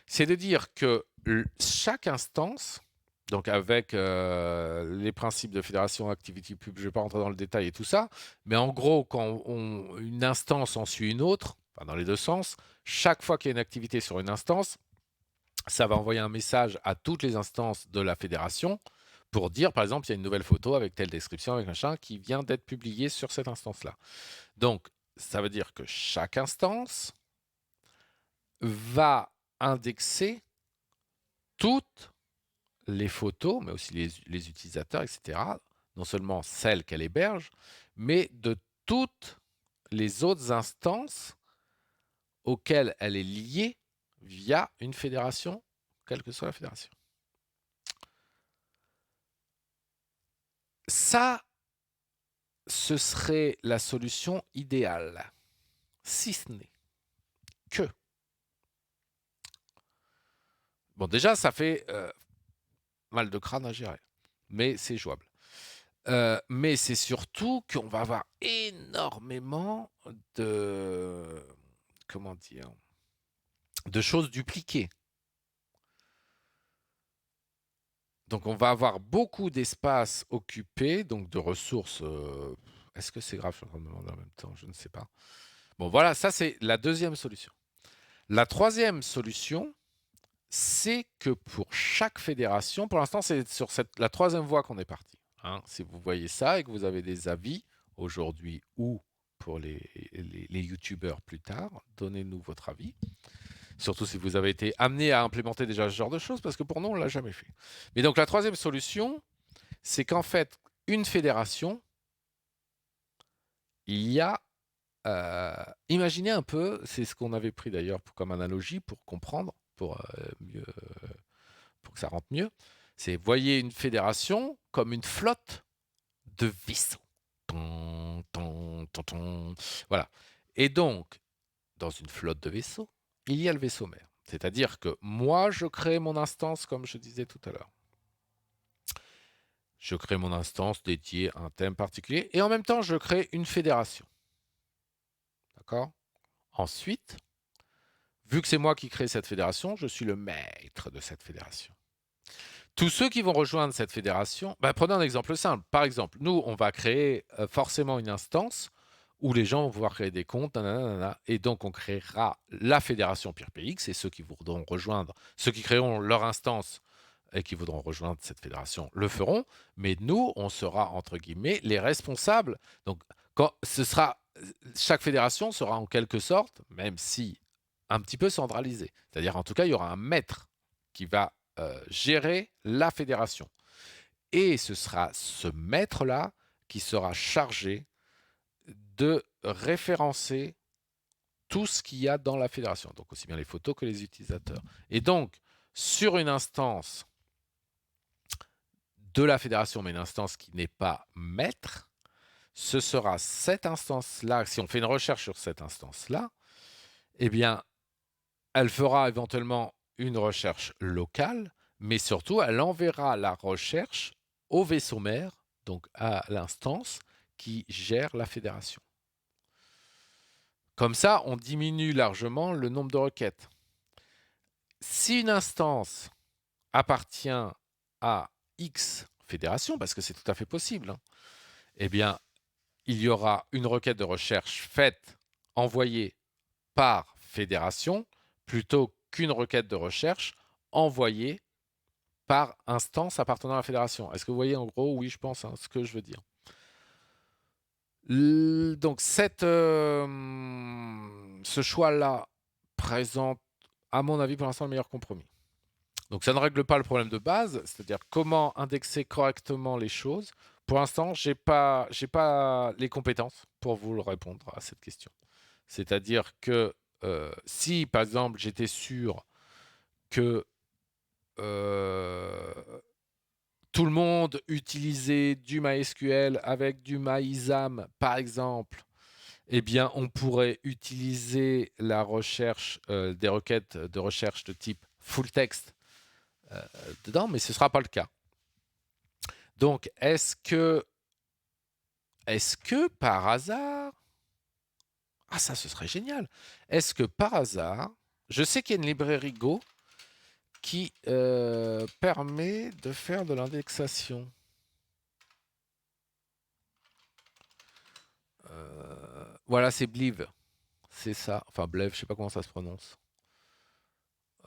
c'est de dire que chaque instance, donc avec les principes de fédération, activity pub, je ne vais pas rentrer dans le détail et tout ça, mais en gros, quand une instance en suit une autre, enfin dans les deux sens, chaque fois qu'il y a une activité sur une instance, ça va envoyer un message à toutes les instances de la fédération pour dire, par exemple, il y a une nouvelle photo avec telle description, avec machin, qui vient d'être publiée sur cette instance-là. Donc, ça veut dire que chaque instance va indexer toutes les photos, mais aussi les utilisateurs, etc., non seulement celles qu'elle héberge, mais de toutes les autres instances auxquelles elle est liée via une fédération, quelle que soit la fédération. Ça, ce serait la solution idéale, si ce n'est que... Bon, déjà, ça fait mal de crâne à gérer, mais c'est jouable. Mais c'est surtout qu'on va avoir énormément de... Comment dire? De choses dupliquées. Donc on va avoir beaucoup d'espace occupé, donc de ressources. Est-ce que c'est grave? Je suis en train de me demander en même temps, je ne sais pas. Bon voilà, ça c'est la deuxième solution. La troisième solution, c'est que pour chaque fédération, pour l'instant c'est sur la troisième voie qu'on est parti. Hein. Si vous voyez ça et que vous avez des avis aujourd'hui ou pour les youtubeurs plus tard, donnez-nous votre avis. Surtout si vous avez été amené à implémenter déjà ce genre de choses, parce que pour nous, on ne l'a jamais fait. Mais donc la troisième solution, c'est qu'en fait, une fédération, il y a... imaginez un peu, c'est ce qu'on avait pris d'ailleurs comme analogie pour comprendre, pour que ça rentre mieux. C'est, voyez une fédération comme une flotte de vaisseaux. Voilà. Et donc, dans une flotte de vaisseaux, il y a le vaisseau mère. C'est-à-dire que moi, je crée mon instance, comme je disais tout à l'heure. Je crée mon instance dédiée à un thème particulier et en même temps, je crée une fédération. D'accord? Ensuite, vu que c'est moi qui crée cette fédération, je suis le maître de cette fédération. Tous ceux qui vont rejoindre cette fédération, prenez un exemple simple. Par exemple, nous, on va créer forcément une instance où les gens vont pouvoir créer des comptes, nanana, et donc on créera la fédération PurePX, et ceux qui voudront rejoindre, ceux qui créeront leur instance et qui voudront rejoindre cette fédération le feront, mais nous, on sera, entre guillemets, les responsables. Donc, chaque fédération sera en quelque sorte, même si un petit peu centralisée. C'est-à-dire, en tout cas, il y aura un maître qui va gérer la fédération. Et ce sera ce maître-là qui sera chargé de référencer tout ce qu'il y a dans la fédération, donc aussi bien les photos que les utilisateurs. Et donc, sur une instance de la fédération, mais une instance qui n'est pas maître, ce sera cette instance-là, si on fait une recherche sur cette instance-là, eh bien, elle fera éventuellement une recherche locale, mais surtout, elle enverra la recherche au vaisseau mère, donc à l'instance qui gère la fédération. Comme ça, on diminue largement le nombre de requêtes. Si une instance appartient à X fédération, parce que c'est tout à fait possible, eh bien, il y aura une requête de recherche faite, envoyée par fédération, plutôt qu'une requête de recherche envoyée par instance appartenant à la fédération. Est-ce que vous voyez en gros, oui, je pense, ce que je veux dire. Donc, ce choix-là présente, à mon avis, pour l'instant, le meilleur compromis. Donc, ça ne règle pas le problème de base, c'est-à-dire comment indexer correctement les choses. Pour l'instant, j'ai pas les compétences pour vous répondre à cette question. C'est-à-dire que si, par exemple, j'étais sûr que tout le monde utilisait du MySQL avec du MyISAM, par exemple, eh bien, on pourrait utiliser la recherche, des requêtes de recherche de type full text dedans, mais ce ne sera pas le cas. Donc, est-ce que par hasard, ah ça, ce serait génial. Est-ce que par hasard, je sais qu'il y a une librairie Go qui permet de faire de l'indexation. Voilà, c'est Blive. C'est ça. Enfin, Bleve, je sais pas comment ça se prononce.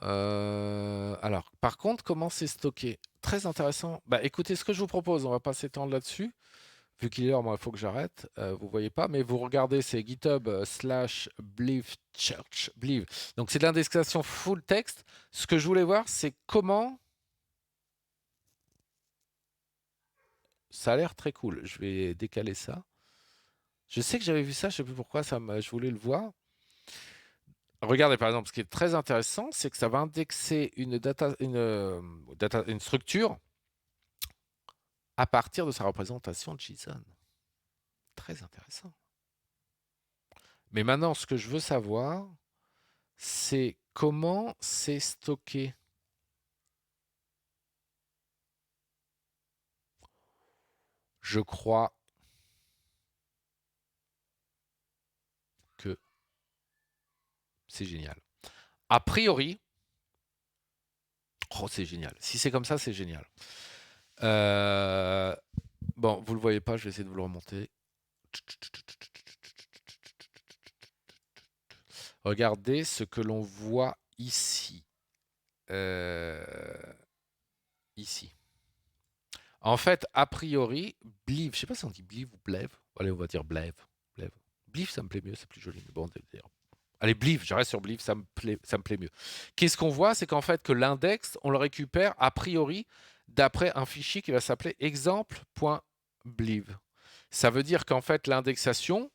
Alors, par contre, comment c'est stocké? Très intéressant. Bah, écoutez, ce que je vous propose, on va pas s'étendre là-dessus. Vu qu'il est l'heure, moi, il faut que j'arrête. Vous voyez pas, mais vous regardez, c'est GitHub /Blive Church. Blive. Donc, c'est de l'indexation full text. Ce que je voulais voir, c'est comment... Ça a l'air très cool. Je vais décaler ça. Je sais que j'avais vu ça, je sais plus pourquoi, je voulais le voir. Regardez par exemple, ce qui est très intéressant, c'est que ça va indexer une structure à partir de sa représentation JSON. Très intéressant. Mais maintenant, ce que je veux savoir, c'est comment c'est stocké. Je crois que c'est génial. A priori, oh, c'est génial. Si c'est comme ça, c'est génial. Bon, vous le voyez pas, je vais essayer de vous le remonter. Regardez ce que l'on voit ici. Ici. En fait, a priori, Blive, je sais pas si on dit Blive ou Bleve. Allez, on va dire Bleve. Blive, ça me plaît mieux, c'est plus joli. Mais bon, allez, Blive, je reste sur Blive, ça me plaît mieux. Qu'est-ce qu'on voit? C'est qu'en fait, que l'index, on le récupère a priori d'après un fichier qui va s'appeler exemple.blive. Ça veut dire qu'en fait, l'indexation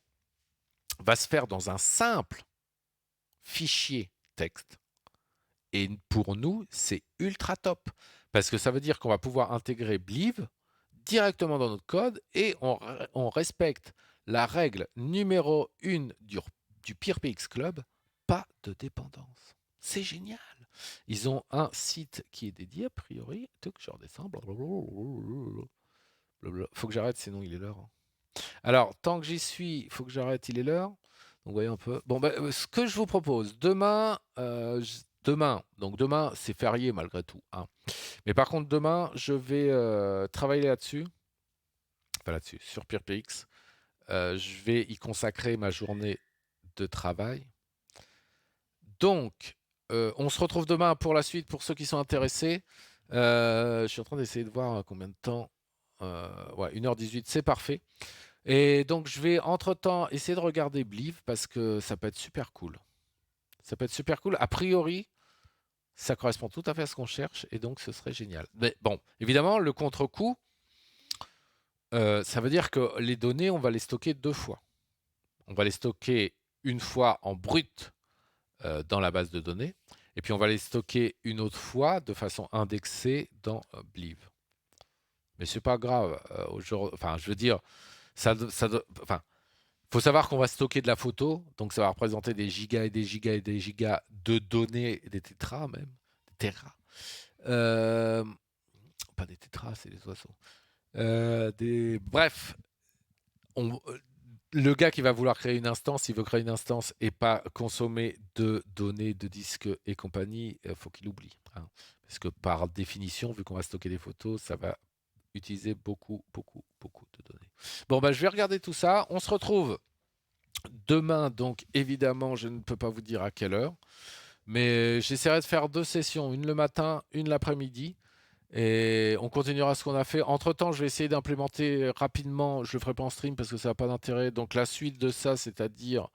va se faire dans un simple fichier texte. Et pour nous, c'est ultra top. Parce que ça veut dire qu'on va pouvoir intégrer Blive directement dans notre code et on respecte la règle numéro 1 du PurePX Club, pas de dépendance. C'est génial. Ils ont un site qui est dédié a priori. Je redescends. Blablabla. Faut que j'arrête, sinon il est l'heure, hein. Alors, tant que j'y suis, il faut que j'arrête, il est l'heure. Donc, voyez un peu. Bon, bah, ce que je vous propose, demain, donc demain, c'est férié malgré tout, hein. Mais par contre, demain, je vais travailler là-dessus, enfin là-dessus, sur PurePX. Je vais y consacrer ma journée de travail. Donc, on se retrouve demain pour la suite, pour ceux qui sont intéressés. Je suis en train d'essayer de voir combien de temps. Ouais, 1h18, c'est parfait. Et donc, je vais entre-temps essayer de regarder Bliv parce que ça peut être super cool. Ça peut être super cool. A priori, ça correspond tout à fait à ce qu'on cherche et donc ce serait génial. Mais bon, évidemment, le contre-coup, ça veut dire que les données, on va les stocker 2 fois. On va les stocker une fois en brut dans la base de données et puis on va les stocker une autre fois de façon indexée dans Bliv. Mais c'est pas grave. Enfin, je veux dire, enfin, faut savoir qu'on va stocker de la photo, donc ça va représenter des gigas et des gigas et des gigas de données, des tétras même, des téras. Euh, Pas des tétras, c'est les oiseaux. Bref, le gars qui va vouloir créer une instance, il veut créer une instance et pas consommer de données de disques et compagnie, faut qu'il oublie, hein. Parce que par définition, vu qu'on va stocker des photos, ça va utiliser beaucoup, beaucoup, beaucoup de données. Bon, bah, je vais regarder tout ça. On se retrouve demain, donc évidemment, je ne peux pas vous dire à quelle heure, mais j'essaierai de faire 2 sessions, une le matin, une l'après-midi. Et on continuera ce qu'on a fait. Entre-temps, je vais essayer d'implémenter rapidement, je le ferai pas en stream parce que ça n'a pas d'intérêt. Donc la suite de ça, c'est-à-dire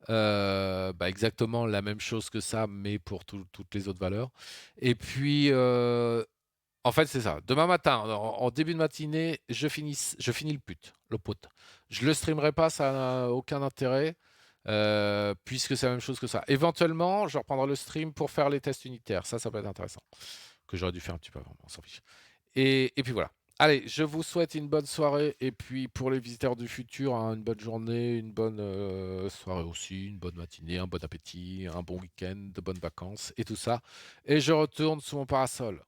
bah, exactement la même chose que ça, mais pour toutes les autres valeurs. Et puis, en fait, c'est ça. Demain matin, en début de matinée, je finis le put, le pot. Je le streamerai pas, ça n'a aucun intérêt, puisque c'est la même chose que ça. Éventuellement, je reprendrai le stream pour faire les tests unitaires. Ça peut être intéressant. Que j'aurais dû faire un petit peu avant, on s'en fiche. Et puis voilà. Allez, je vous souhaite une bonne soirée. Et puis pour les visiteurs du futur, hein, une bonne journée, une bonne soirée aussi, une bonne matinée, un bon appétit, un bon week-end, de bonnes vacances et tout ça. Et je retourne sous mon parasol.